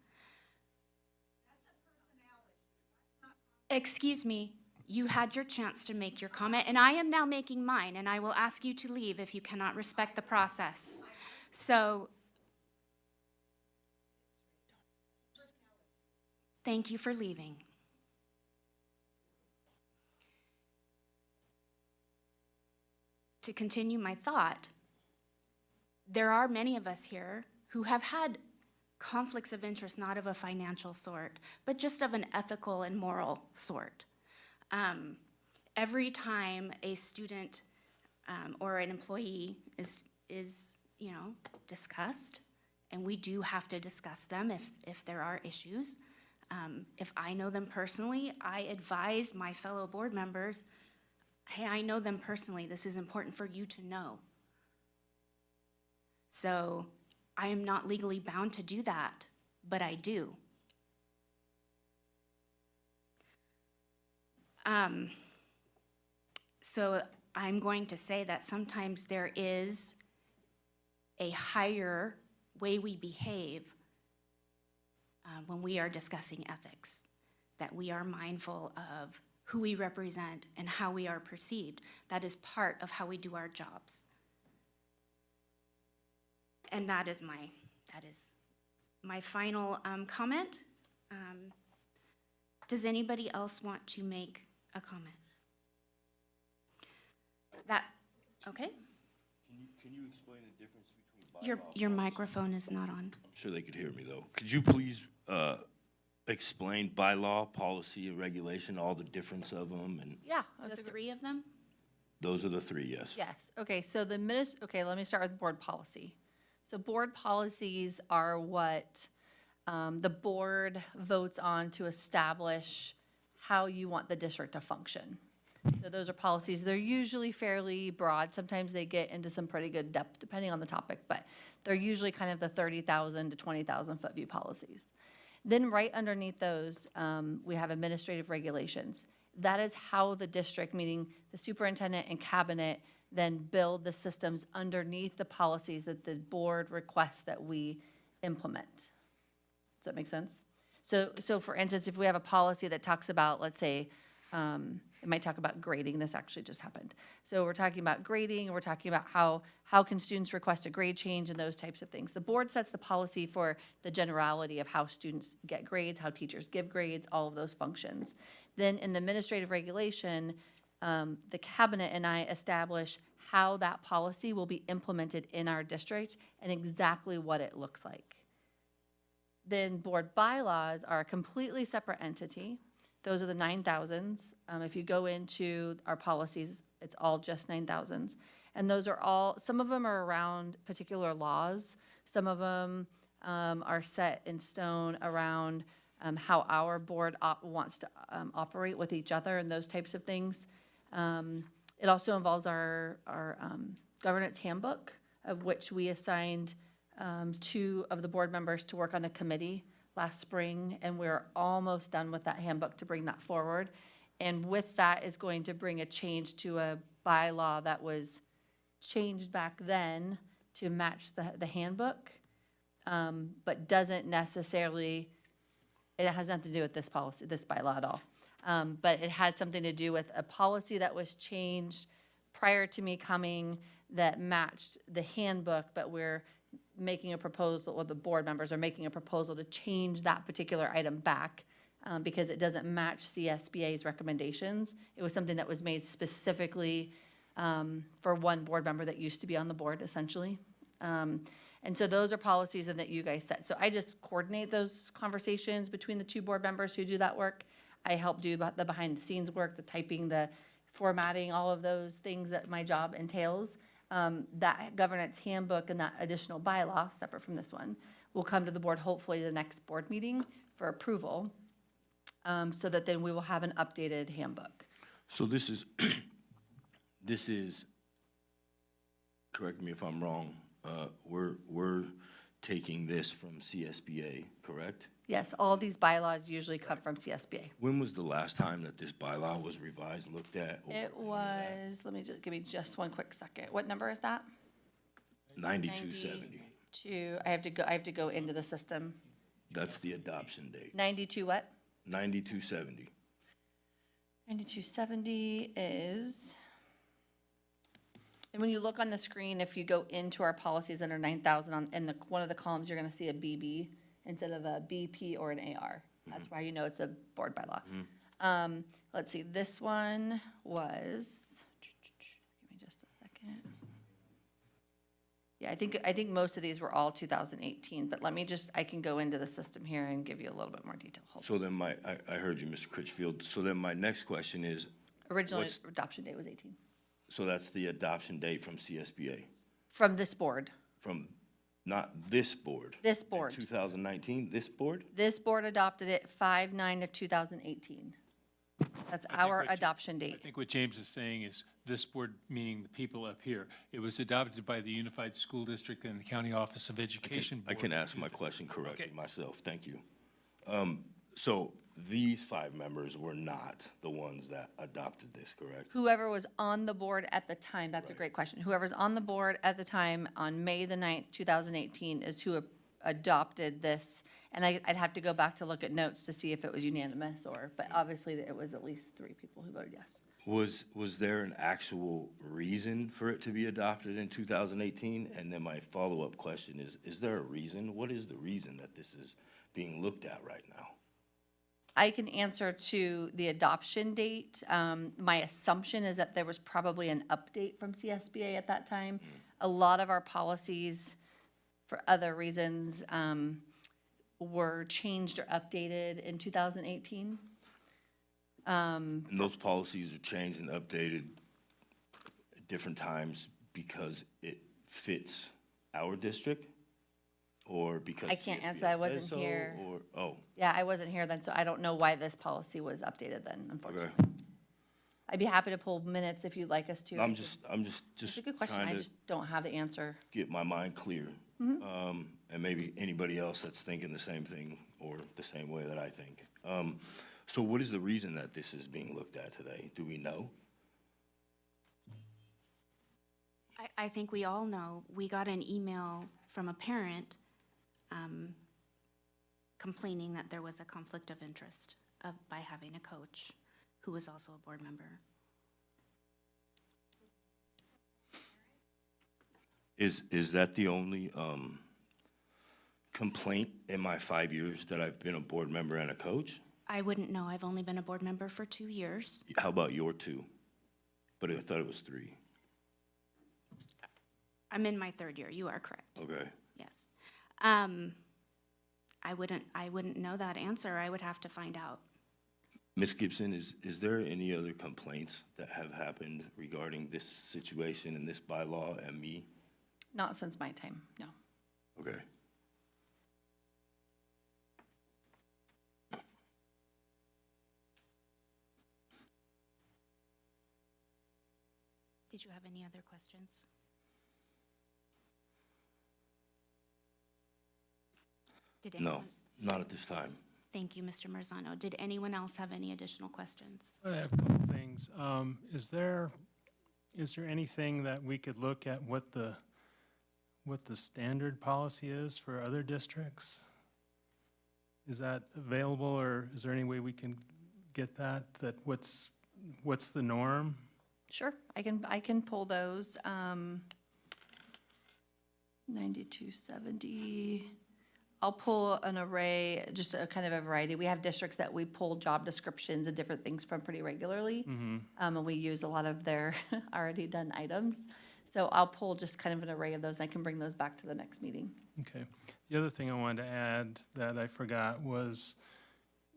Excuse me, you had your chance to make your comment, and I am now making mine, and I will ask you to leave if you cannot respect the process. So, thank you for leaving. To continue my thought, there are many of us here who have had conflicts of interest, not of a financial sort, but just of an ethical and moral sort. Every time a student or an employee is discussed, and we do have to discuss them if there are issues. If I know them personally, I advise my fellow board members, hey, I know them personally. This is important for you to know. So I am not legally bound to do that, but I do. So I'm going to say that sometimes there is a higher way we behave when we are discussing ethics, that we are mindful of who we represent and how we are perceived. That is part of how we do our jobs. And that is my final comment. Does anybody else want to make a comment? Okay? Can you explain the difference between bylaw? Your microphone is not on. I'm sure they could hear me, though. Could you please explain bylaw, policy, and regulation, all the difference of them? And Yeah. The three of them? those are the three, yes. Yes, okay, so let me start with board policy. So board policies are what the board votes on to establish how you want the district to function. So those are policies. They're usually fairly broad. Sometimes they get into some pretty good depth depending on the topic, but they're usually kind of the 30,000 to 20,000 foot view policies. Then right underneath those, we have administrative regulations. That is how the district, meaning the superintendent and cabinet, then build the systems underneath the policies that the board requests that we implement. Does that make sense? So for instance, if we have a policy that talks about, let's say, it might talk about grading. This actually just happened. So we're talking about grading, and we're talking about how can students request a grade change and those types of things. The board sets the policy for the generality of how students get grades, how teachers give grades, all of those functions. Then in the administrative regulation, the cabinet and I establish how that policy will be implemented in our district and exactly what it looks like. Then board bylaws are a completely separate entity. Those are the 9,000s. If you go into our policies, it's all just 9,000s. And those are all, some of them are around particular laws. Some of them are set in stone around how our board wants to operate with each other and those types of things. It also involves our governance handbook, of which we assigned 2 of the board members to work on a committee last spring, and we're almost done with that handbook to bring that forward. And with that is going to bring a change to a bylaw that was changed back then to match the handbook, but doesn't necessarily, it has nothing to do with this policy, this bylaw at all. But it had something to do with a policy that was changed prior to me coming that matched the handbook, but we're making a proposal, or the board members are making a proposal to change that particular item back because it doesn't match CSBA's recommendations. It was something that was made specifically for one board member that used to be on the board, essentially. And so those are policies that you guys set. So I just coordinate those conversations between the 2 board members who do that work. I help do the behind the scenes work, the typing, the formatting, all of those things that my job entails. That governance handbook and that additional bylaw, separate from this one, will come to the board hopefully the next board meeting for approval, so that then we will have an updated handbook. So this is, correct me if I'm wrong, we're taking this from CSBA, correct? Yes, all these bylaws usually come from CSBA. When was the last time that this bylaw was revised, looked at? It was, let me just, give me just one quick second. What number is that? 9270. I have to go into the system. That's the adoption date, 92 what? 9270. 9270 is, and when you look on the screen, if you go into our policies under 9,000, in one of the columns, you're gonna see a BB instead of a BP or an AR. That's why you know it's a board bylaw. Let's see, this one was, give me just a second. Yeah, I think most of these were all 2018, but let me I can go into the system here and give you a little bit more detail. Hold on. So then I heard you, Mr. Critchfield. So then my next question is, Originally, what's- adoption date was 18. so that's the adoption date from CSBA, From this board. from not this board? This board. 2019, this board? This board adopted it 5/9 of 2018. That's our adoption I date. think what James is saying is this board, meaning the people up here, it was adopted by the Unified School District and the County Office of Education I Board. can ask my question correctly Okay. myself, thank you. So these 5 members were not the ones that adopted this, correct? Whoever was on the board at the time, that's a great question. Whoever's on the board at the time on May the 9th, 2018 is who adopted this. And I'd have to go back to look at notes to see if it was unanimous but obviously it was at least 3 people who voted yes. Was there an actual reason for it to be adopted in 2018? And then my follow-up question is there a reason? What is the reason that this is being looked at right now? I can answer to the adoption date. My assumption is that there was probably an update from CSBA at that time. A lot of our policies, for other reasons, were changed or updated in 2018. And those policies are changed and updated at different times because it fits our district? Or because I can't answer, CSBA I wasn't says so, here. Oh, Yeah, I wasn't here then, so I don't know why this policy was updated then, unfortunately. okay. I'd be happy to pull minutes if you'd like us to. I'm just It's a good question, trying I to just don't have the answer. get my mind clear. And maybe anybody else that's thinking the same thing or the same way that I think. So what is the reason that this is being looked at today? Do we know? I think we all know. We got an email from a parent complaining that there was a conflict of interest by having a coach who was also a board member. Is that the only complaint in my 5 years that I've been a board member and a coach? I wouldn't know. I've only been a board member for 2 years. How about your 2? But I thought it was 3. I'm in my 3rd year. You are correct. Okay. Yes. I wouldn't know that answer. I would have to find out. Ms. Gibson, is there any other complaints that have happened regarding this situation and this bylaw and me? Not since my time, no. Okay. Did you have any other questions? Did No, anyone? not at this time. Thank you, Mr. Marzano. Did anyone else have any additional questions? I have a couple things. Is there anything that we could look at what the standard policy is for other districts? Is that available, or is there any way we can get that what's the norm? Sure, I can pull those. 9270. I'll pull an array, just a kind of a variety. We have districts that we pull job descriptions and different things from pretty regularly. And we use a lot of their already done items. So I'll pull just kind of an array of those. I can bring those back to the next meeting. Okay. The other thing I wanted to add that I forgot was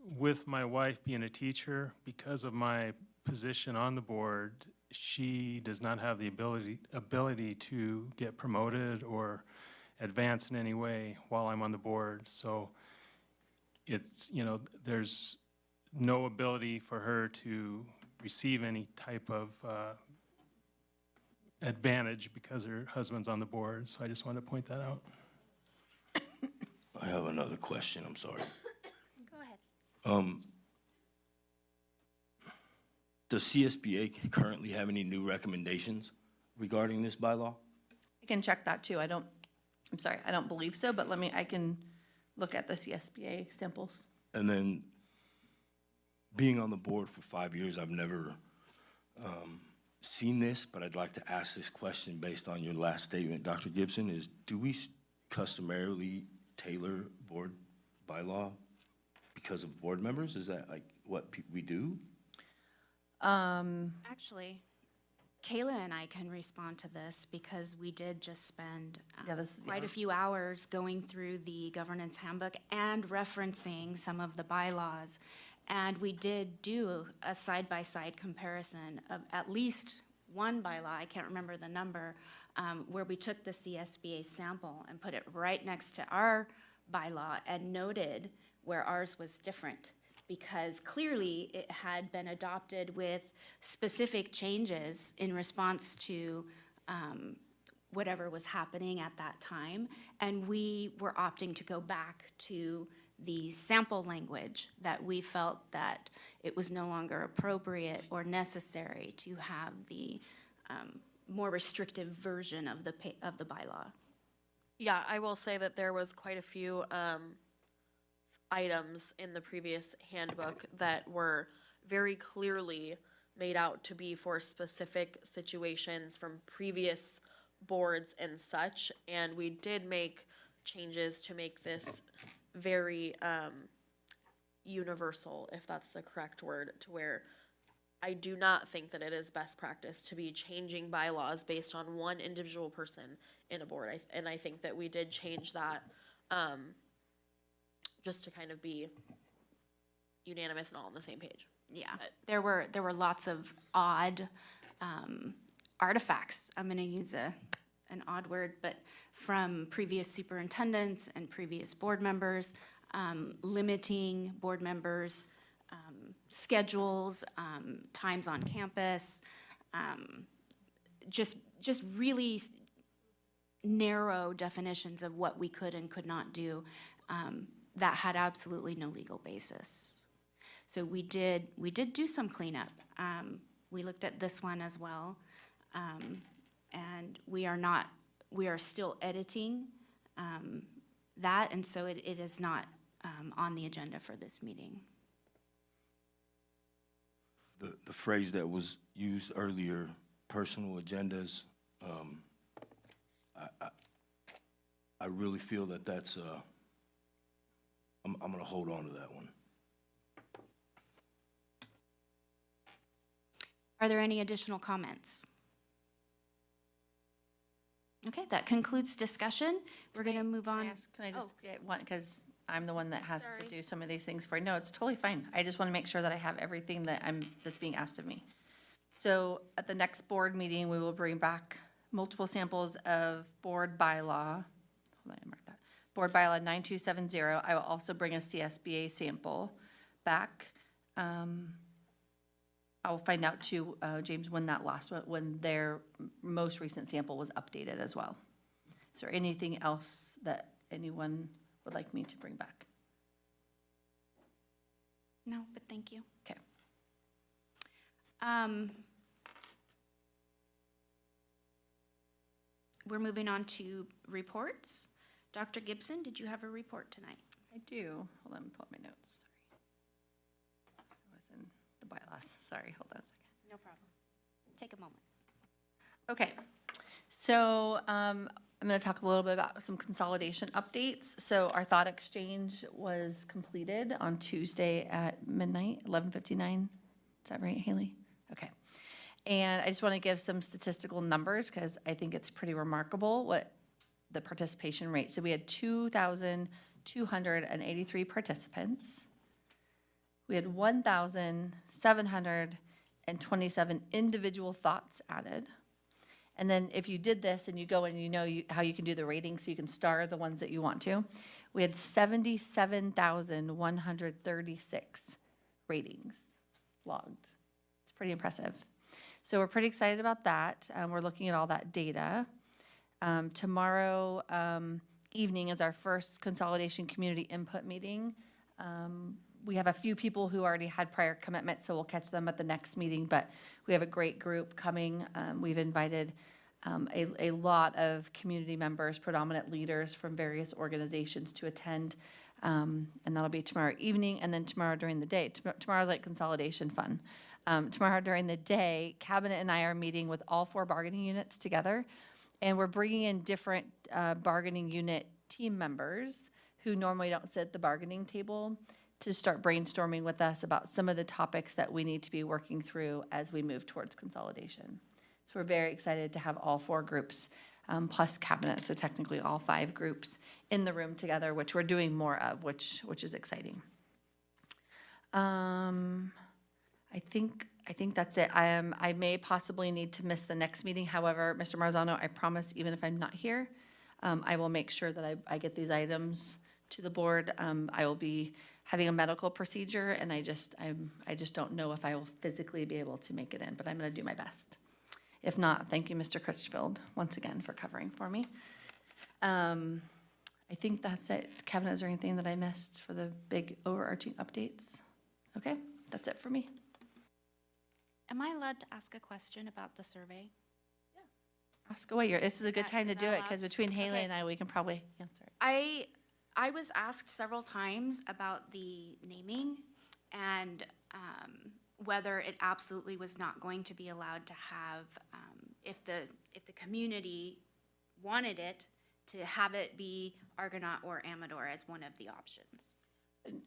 with my wife being a teacher, because of my position on the board, she does not have the ability to get promoted or advance in any way while I'm on the board. So it's, there's no ability for her to receive any type of advantage because her husband's on the board. So I just wanted to point that out. I have another question, I'm sorry. Go ahead. Does CSBA currently have any new recommendations regarding this bylaw? I can check that too. I don't I'm sorry, I don't believe so, but I can look at the CSBA samples. And then, being on the board for 5 years, I've never seen this, but I'd like to ask this question based on your last statement, Dr. Gibson, is do we customarily tailor board bylaw because of board members? Is that like what we do? Actually, Kayla and I can respond to this because we did just spend quite a few hours going through the governance handbook and referencing some of the bylaws. And we did do a side-by-side comparison of at least one bylaw, I can't remember the number, where we took the CSBA sample and put it right next to our bylaw and noted where ours was different, because clearly it had been adopted with specific changes in response to whatever was happening at that time. And we were opting to go back to the sample language that we felt that it was no longer appropriate or necessary to have the more restrictive version of the bylaw. Yeah, I will say that there was quite a few items in the previous handbook that were very clearly made out to be for specific situations from previous boards and such, and we did make changes to make this very universal, if that's the correct word, to where I do not think that it is best practice to be changing bylaws based on one individual person in a board. And I think that we did change that just to kind of be unanimous and all on the same page. Yeah, there were lots of odd artifacts. I'm going to use an odd word, but from previous superintendents and previous board members, limiting board members' schedules, times on campus, just really narrow definitions of what we could and could not do that had absolutely no legal basis. So we did do some cleanup. We looked at this one as well, and we are still editing that, and so it is not on the agenda for this meeting. The phrase that was used earlier, personal agendas, I really feel that that's, I'm going to hold on to that one. Are there any additional comments? Okay, that concludes discussion. We're going to move on. Can I just get one, because I'm the one that has to do some of these things for you. No, it's totally fine. I just want to make sure that I have everything that's being asked of me. So at the next board meeting, we will bring back multiple samples of board bylaw. Hold on, I marked that. Board bylaw 9270. I will also bring a CSBA sample back. I'll find out too, James, when that last one, when their most recent sample was updated as well. Is there anything else that anyone would like me to bring back? No, but thank you. Okay. We're moving on to reports. Dr. Gibson, did you have a report tonight? I do. Hold on, let me pull up my notes. Sorry. I was in the bylaws. Sorry, hold on a second. No problem. Take a moment. Okay, so I'm going to talk a little bit about some consolidation updates. So our thought exchange was completed on Tuesday at midnight, 11:59. Is that right, Haley? Okay. And I just want to give some statistical numbers because I think it's pretty remarkable what the participation rate. So we had 2,283 participants. We had 1,727 individual thoughts added. And then if you did this and you go and you know how you can do the rating, so you can star the ones that you want to, we had 77,136 ratings logged. It's pretty impressive. So we're pretty excited about that. We're looking at all that data. Tomorrow evening is our first consolidation community input meeting. We have a few people who already had prior commitments, so we'll catch them at the next meeting, but we have a great group coming. We've invited a lot of community members, predominant leaders from various organizations to attend. And that'll be tomorrow evening and then tomorrow during the day. Tomorrow's like consolidation fun. Tomorrow during the day, Cabinet and I are meeting with all 4 bargaining units together. And we're bringing in different bargaining unit team members who normally don't sit at the bargaining table to start brainstorming with us about some of the topics that we need to be working through as we move towards consolidation. So we're very excited to have all 4 groups plus Cabinet, so technically all 5 groups in the room together, which we're doing more of, which is exciting. I think that's it. I may possibly need to miss the next meeting. However, Mr. Marzano, I promise, even if I'm not here, I will make sure that I get these items to the board. I will be having a medical procedure, and I just don't know if I will physically be able to make it in, but I'm going to do my best. If not, thank you, Mr. Critchfield, once again for covering for me. I think that's it. Kevin, is there anything that I missed for the big overarching updates? Okay, that's it for me. Am I allowed to ask a question about the survey? Ask away. This is a good time to is do that it, because allowed? between Haley Okay. and I, we can probably answer it. I was asked several times about the naming and whether it absolutely was not going to be allowed to have, if the community wanted it, to have it be Argonaut or Amador as one of the options.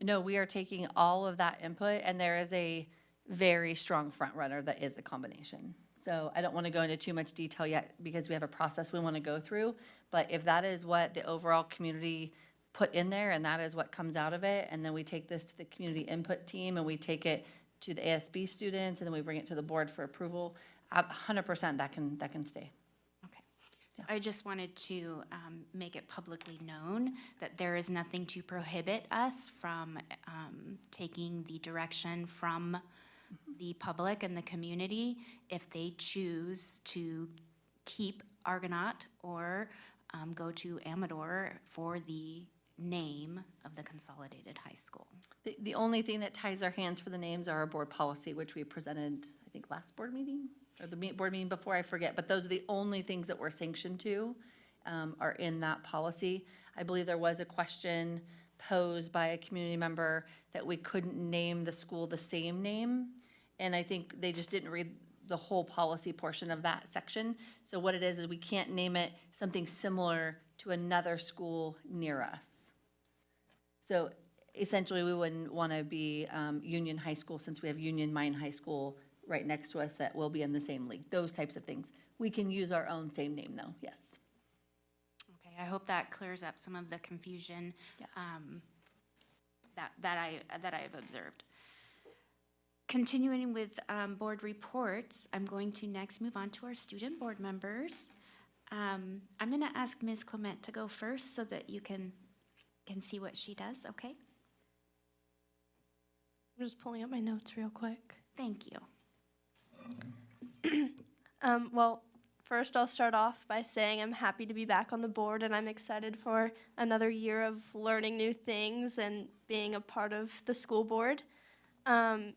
No, we are taking all of that input, and there is a very strong front runner that is a combination. So I don't want to go into too much detail yet because we have a process we want to go through. But if that is what the overall community put in there and that is what comes out of it, and then we take this to the community input team and we take it to the ASB students and then we bring it to the board for approval, 100% that can stay. Okay. I just wanted to make it publicly known that there is nothing to prohibit us from taking the direction from the public and the community if they choose to keep Argonaut or go to Amador for the name of the consolidated high school. The only thing that ties our hands for the names are our board policy, which we presented, I think, last board meeting, or the board meeting before, I forget, but those are the only things that we're sanctioned to, are in that policy. I believe there was a question posed by a community member that we couldn't name the school the same name, and I think they just didn't read the whole policy portion of that section. So what it is we can't name it something similar to another school near us. So essentially, we wouldn't want to be Union High School, since we have Union Mine High School right next to us that will be in the same league, those types of things. We can use our own same name, though, yes. Okay, I hope that clears up some of the confusion Yeah. that I've observed. Continuing with board reports, I'm going to next move on to our student board members. I'm going to ask Ms. Clement to go first so that you can see what she does, okay? I'm just pulling up my notes real quick. Thank you. Well, first I'll start off by saying I'm happy to be back on the board, and I'm excited for another year of learning new things and being a part of the school board.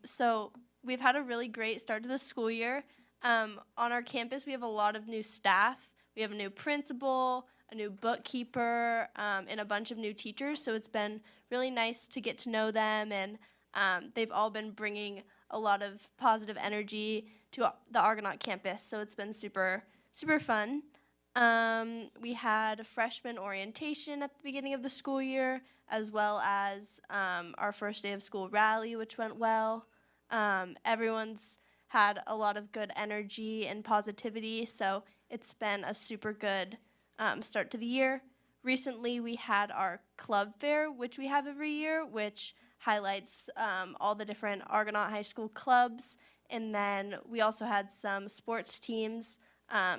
So we've had a really great start to the school year. On our campus, we have a lot of new staff. We have a new principal, a new bookkeeper, and a bunch of new teachers. So it's been really nice to get to know them, and they've all been bringing a lot of positive energy to the Argonaut campus. So it's been super, super fun. We had freshman orientation at the beginning of the school year, as well as our first day of school rally, which went well. Everyone's had a lot of good energy and positivity, so it's been a super good start to the year. Recently, we had our club fair, which we have every year, which highlights all the different Argonaut High School clubs. And then we also had some sports teams,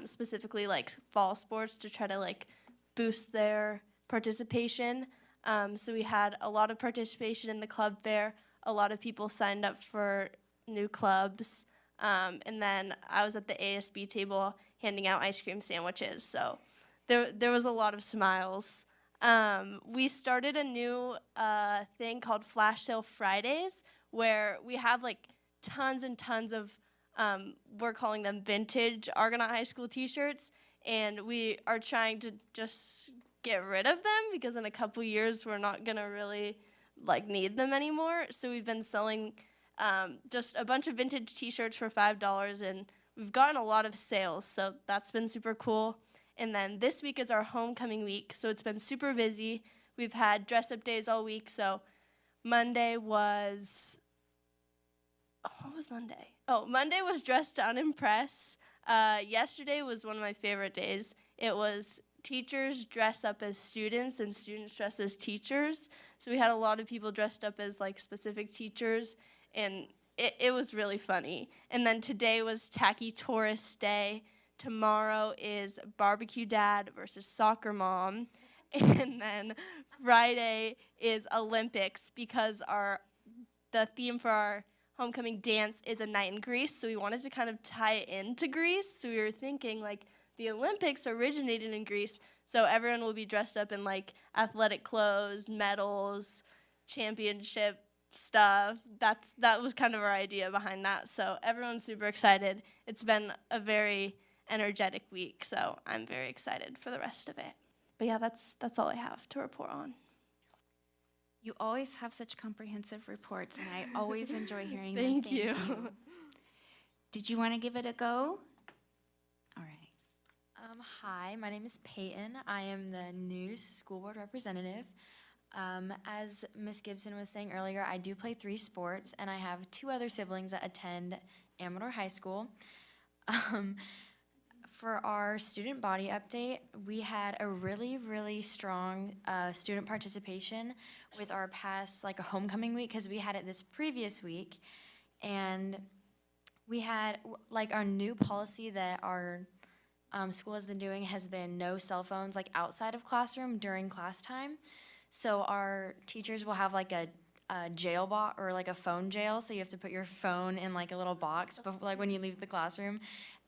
specifically like fall sports, to try to like boost their participation. So we had a lot of participation in the club fair. A lot of people signed up for new clubs. And then I was at the ASB table handing out ice cream sandwiches. So there was a lot of smiles. We started a new thing called Flash Sale Fridays, where we have like tons and tons of, we're calling them vintage Argonaut High School t-shirts. and we are trying to just get rid of them because in a couple years we're not gonna really like need them anymore. So we've been selling just a bunch of vintage t-shirts for $5, and we've gotten a lot of sales, so that's been super cool. And then this week is our homecoming week, so it's been super busy. We've had dress-up days all week, so Monday was, what was Monday? Oh, Monday was dress down and press. Yesterday was one of my favorite days. It was teachers dress up as students and students dress as teachers. So we had a lot of people dressed up as like specific teachers, and it was really funny. And then today was Tacky Tourist Day. Tomorrow is Barbecue Dad versus Soccer Mom. And then Friday is Olympics because the theme for our homecoming dance is a night in Greece. So we wanted to kind of tie it into Greece. So we were thinking like the Olympics originated in Greece. So everyone will be dressed up in like athletic clothes, medals, championship stuff. That was kind of our idea behind that. So everyone's super excited. It's been a very energetic week, so I'm very excited for the rest of it. But yeah, that's all I have to report on. You always have such comprehensive reports, and I always enjoy hearing them. Thank you. Did you want to give it a go? All right. Hi, my name is Peyton. I am the new school board representative. As Ms. Gibson was saying earlier, I do play 3 sports, and I have 2 other siblings that attend Amador High School. For our student body update, we had a really, really strong student participation with our past, like a homecoming week, because we had it this previous week. And we had, like, our new policy that our school has been doing has been no cell phones, like, outside of classroom during class time. So our teachers will have, like, a jail box or like a phone jail, so you have to put your phone in like a little box before, like when you leave the classroom.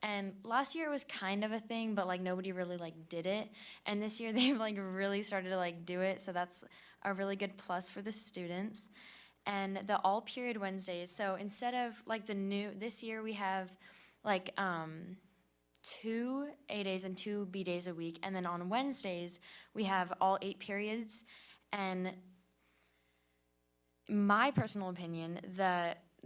And last year it was kind of a thing, but like nobody really like did it, and this year they've like really started to like do it, so that's a really good plus for the students. And the all period Wednesdays, so instead of like this year we have like 2 A days and 2 B days a week, and then on Wednesdays we have all 8 periods. And my personal opinion,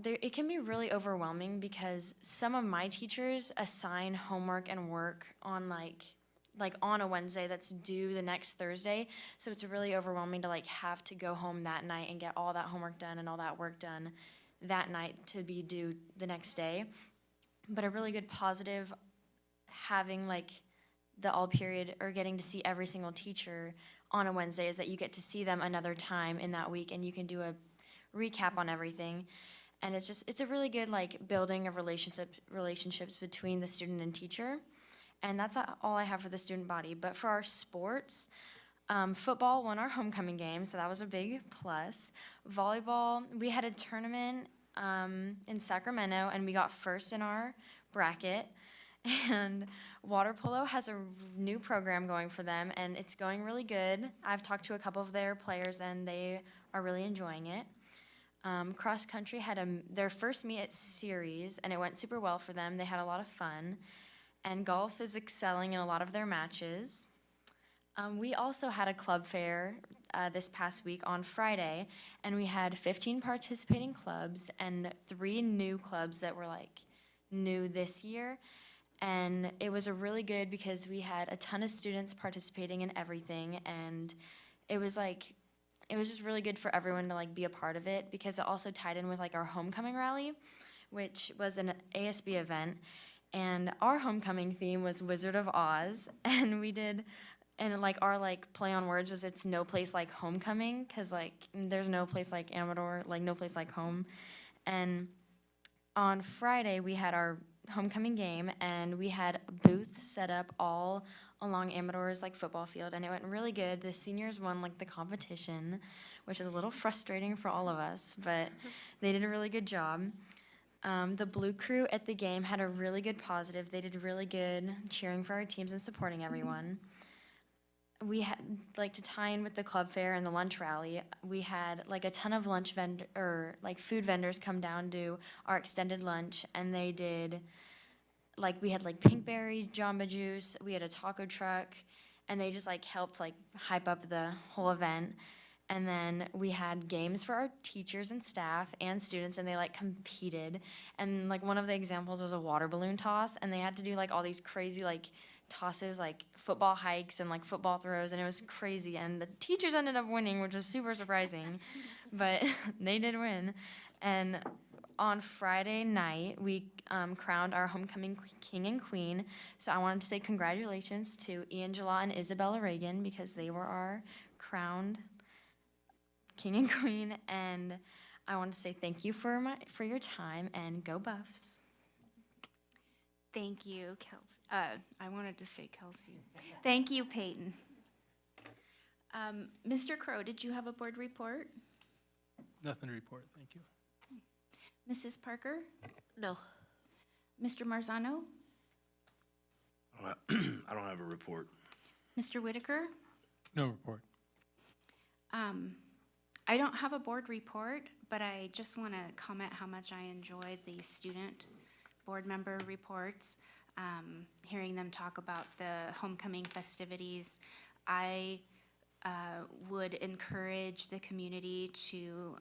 it can be really overwhelming because some of my teachers assign homework and work on like on a Wednesday that's due the next Thursday. So it's really overwhelming to like have to go home that night and get all that homework done and all that work done that night to be due the next day. But a really good positive having like the all period or getting to see every single teacher on a Wednesday is that you get to see them another time in that week and you can do a recap on everything. And it's a really good like building of relationships between the student and teacher. And that's all I have for the student body. But for our sports, football won our homecoming game, so that was a big plus. Volleyball, we had a tournament in Sacramento, and we got first in our bracket. And water polo has a new program going for them, and it's going really good. I've talked to a couple of their players, and they are really enjoying it. Cross country had their first meet at series, and it went super well for them. They had a lot of fun. And golf is excelling in a lot of their matches. We also had a club fair this past week on Friday, and we had 15 participating clubs and 3 new clubs that were like new this year. And it was a really good because we had a ton of students participating in everything, and it was just really good for everyone to like be a part of it because it also tied in with like our homecoming rally, which was an ASB event. And our homecoming theme was Wizard of Oz, and our like play on words was it's no place like homecoming, because like there's no place like Amador, like no place like home. And on Friday we had our homecoming game, and we had booths set up all along Amador's like football field, and it went really good. The seniors won like the competition, which is a little frustrating for all of us, but they did a really good job. The Blue Crew at the game had a really good positive. They did really good cheering for our teams and supporting everyone. We had, like, to tie in with the club fair and the lunch rally, we had like a ton of food vendors come down to our extended lunch, and they did like we had like pinkberry Jamba Juice, we had a taco truck, and they just like helped like hype up the whole event. And then we had games for our teachers and staff and students, and they like competed. And like one of the examples was a water balloon toss, and they had to do like all these crazy like tosses, like football hikes and like football throws, and it was crazy. And the teachers ended up winning, which was super surprising, but they did win. And on Friday night, we crowned our homecoming king and queen. So I wanted to say congratulations to Angela and Isabella Reagan because they were our crowned king and queen. And I want to say thank you for your time, and go Buffs. Thank you, Kelsey. I wanted to say Kelsey. Thank you, Peyton. Mr. Crow, did you have a board report? Nothing to report, thank you. Mrs. Parker? No. Mr. Marzano? I don't have a report. Mr. Whitaker? No report. I don't have a board report, but I just want to comment how much I enjoyed the student board member reports, hearing them talk about the homecoming festivities. I would encourage the community to,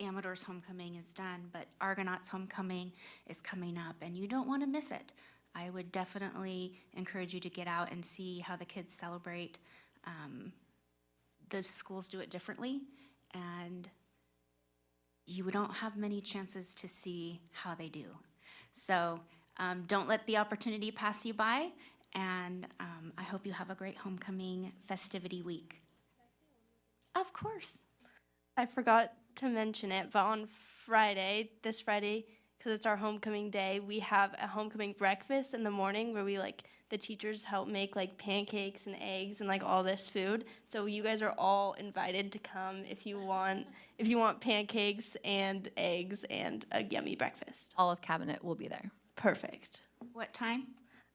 Amador's homecoming is done, but Argonaut's homecoming is coming up, and you don't want to miss it. I would definitely encourage you to get out and see how the kids celebrate. The schools do it differently, and you don't have many chances to see how they do. So don't let the opportunity pass you by, and I hope you have a great homecoming festivity week. Of course. I forgot to mention it, but on Friday, this Friday, because it's our homecoming day, we have a homecoming breakfast in the morning where we the teachers help make pancakes and eggs and all this food. So you guys are all invited to come if you want pancakes and eggs and a yummy breakfast. All of Cabinet will be there. Perfect. What time?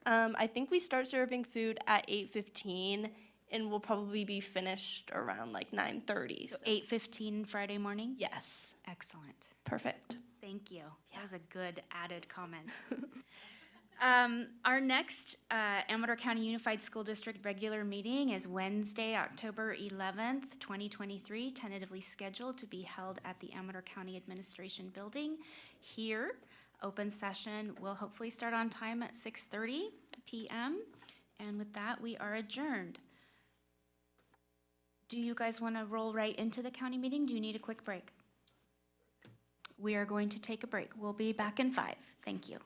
I think we start serving food at 8:15 and we'll probably be finished around 9:30. So 8:15 Friday morning? Yes. Excellent. Perfect. Thank you. That was a good added comment. Our next Amador County Unified School District regular meeting is Wednesday, October 11th, 2023, tentatively scheduled to be held at the Amador County Administration Building here. Open session will hopefully start on time at 6:30 p.m. And with that, we are adjourned. Do you guys want to roll right into the county meeting? Do you need a quick break? We are going to take a break. We'll be back in 5. Thank you.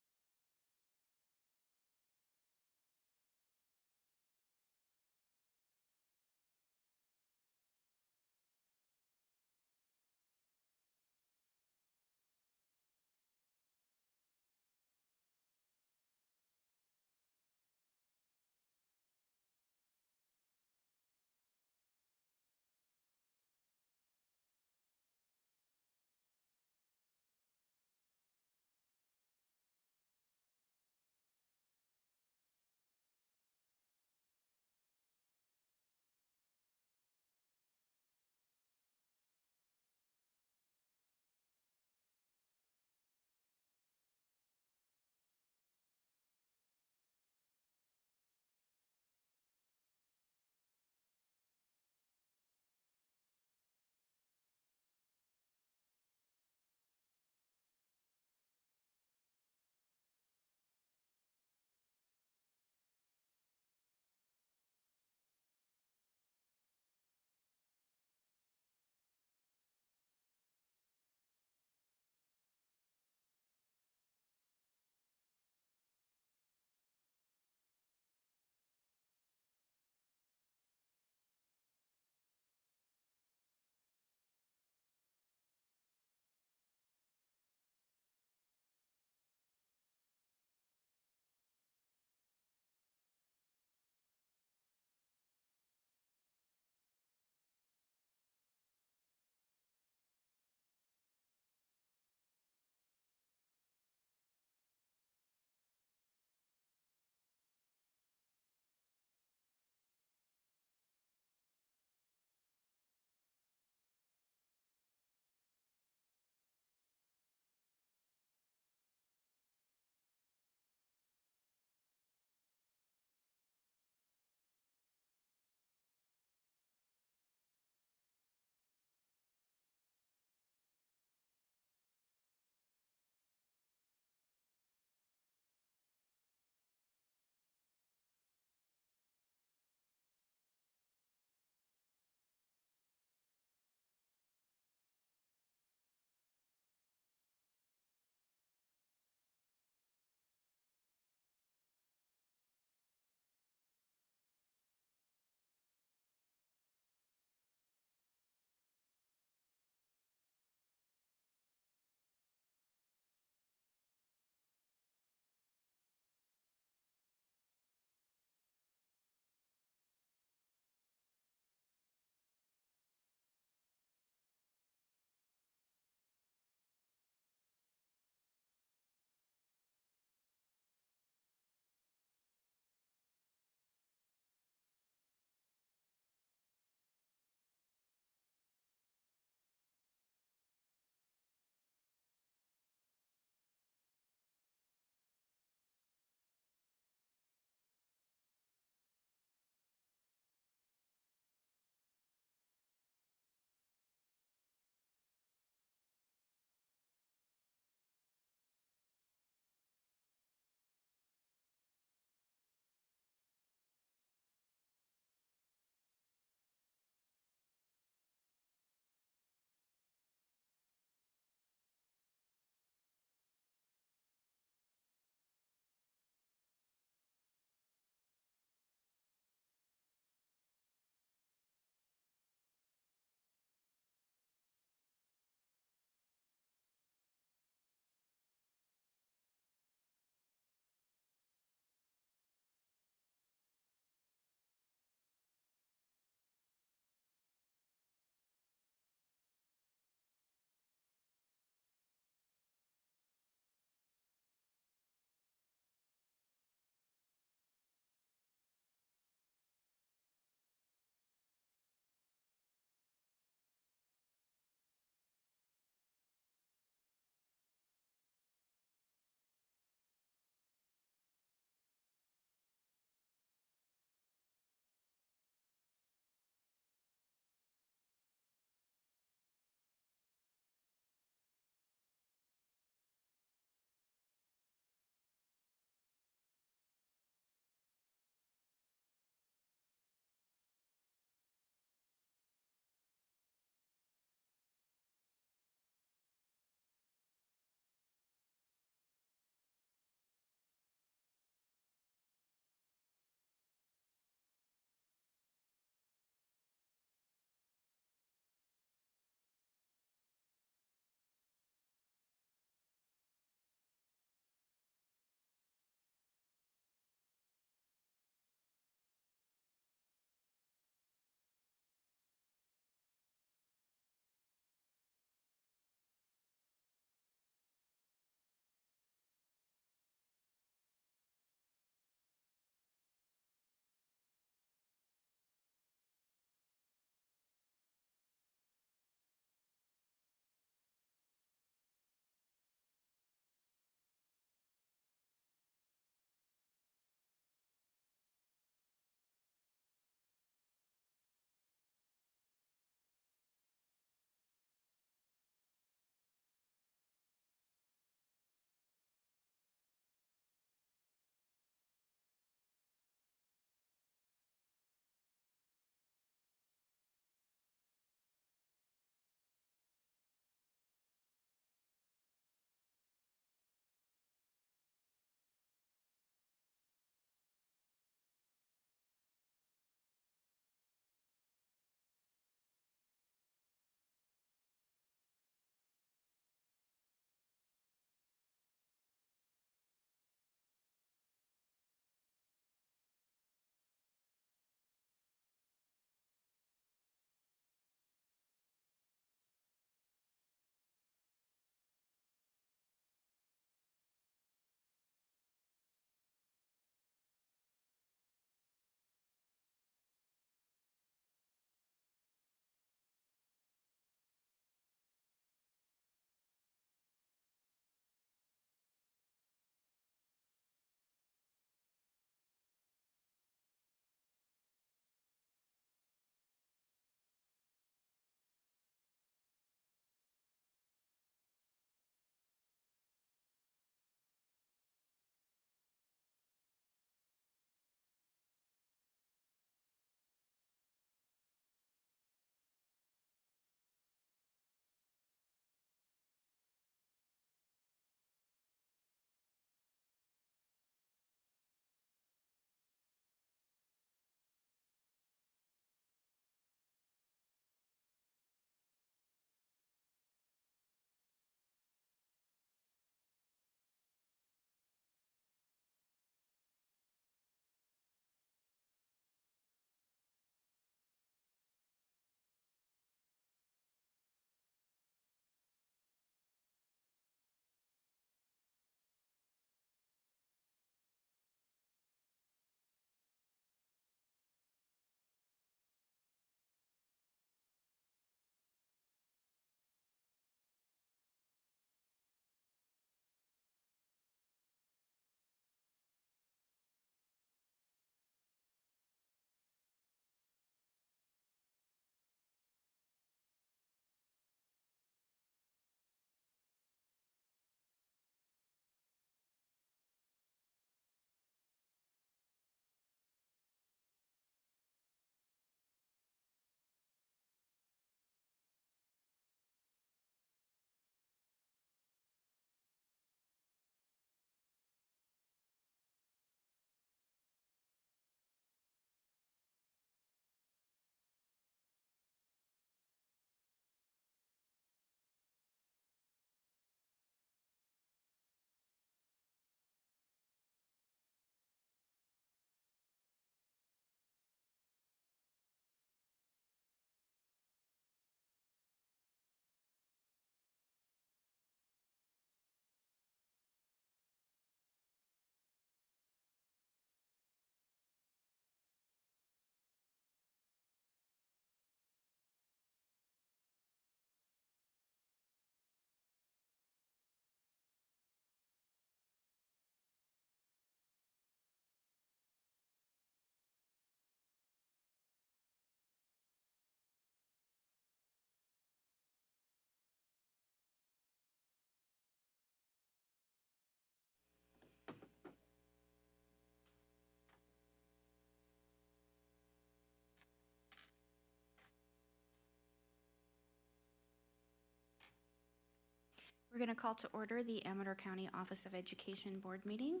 We're going to call to order the Amador County Office of Education Board meeting.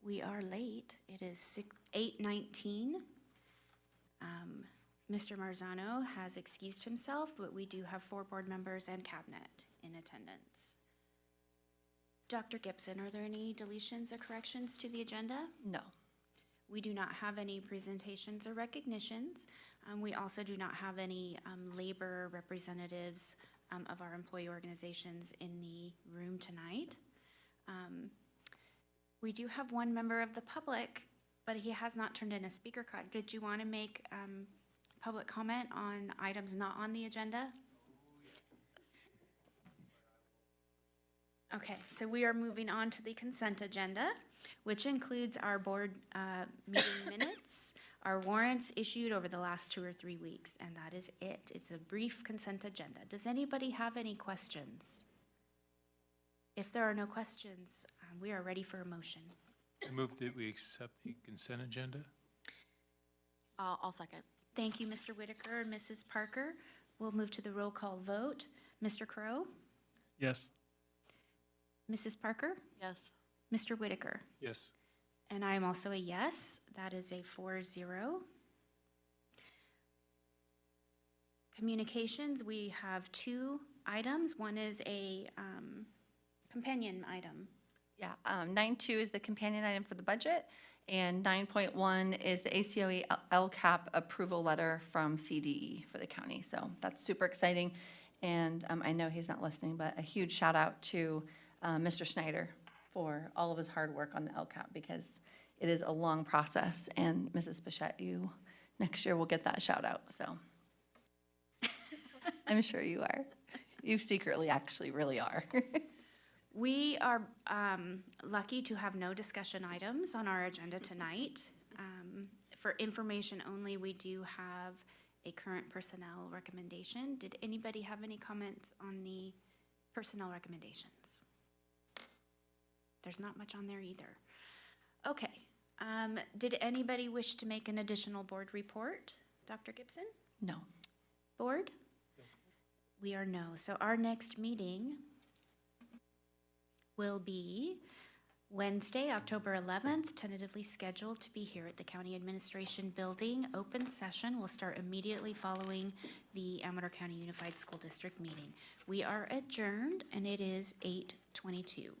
We are late. It is 8:19. Mr. Marzano has excused himself, but we do have 4 board members and cabinet in attendance. Dr. Gibson, are there any deletions or corrections to the agenda? No. We do not have any presentations or recognitions. We also do not have any labor representatives of our employee organizations in the room tonight. We do have 1 member of the public, but he has not turned in a speaker card. Did you want to make public comment on items not on the agenda? Okay, so we are moving on to the consent agenda, which includes our board meeting minutes, our warrants issued over the last 2 or 3 weeks, and that is it. It's a brief consent agenda. Does anybody have any questions? If there are no questions, we are ready for a motion. I move that we accept the consent agenda. I'll second. Thank you, Mr. Whitaker and Mrs. Parker. We'll move to the roll call vote. Mr. Crow? Yes. Mrs. Parker? Yes. Mr. Whitaker? Yes. And I am also a yes. That is a 4-0. Communications, we have 2 items. One is a companion item. Yeah, 9.2 is the companion item for the budget, and 9.1 is the ACOE LCAP approval letter from CDE for the county. So that's super exciting, and I know he's not listening, but a huge shout out to Mr. Snyder for all of his hard work on the LCAP, because it is a long process, and Mrs. Bichette, you next year will get that shout out, so. I'm sure you are. You secretly actually really are. We are lucky to have no discussion items on our agenda tonight. For information only, we do have a current personnel recommendation. Did anybody have any comments on the personnel recommendations? There's not much on there either. Okay. Did anybody wish to make an additional board report? Dr. Gibson? No. Board? We are no. So our next meeting will be Wednesday, October 11th, tentatively scheduled to be here at the County Administration Building. Open session will start immediately following the Amador County Unified School District meeting. We are adjourned, and it is 8:22.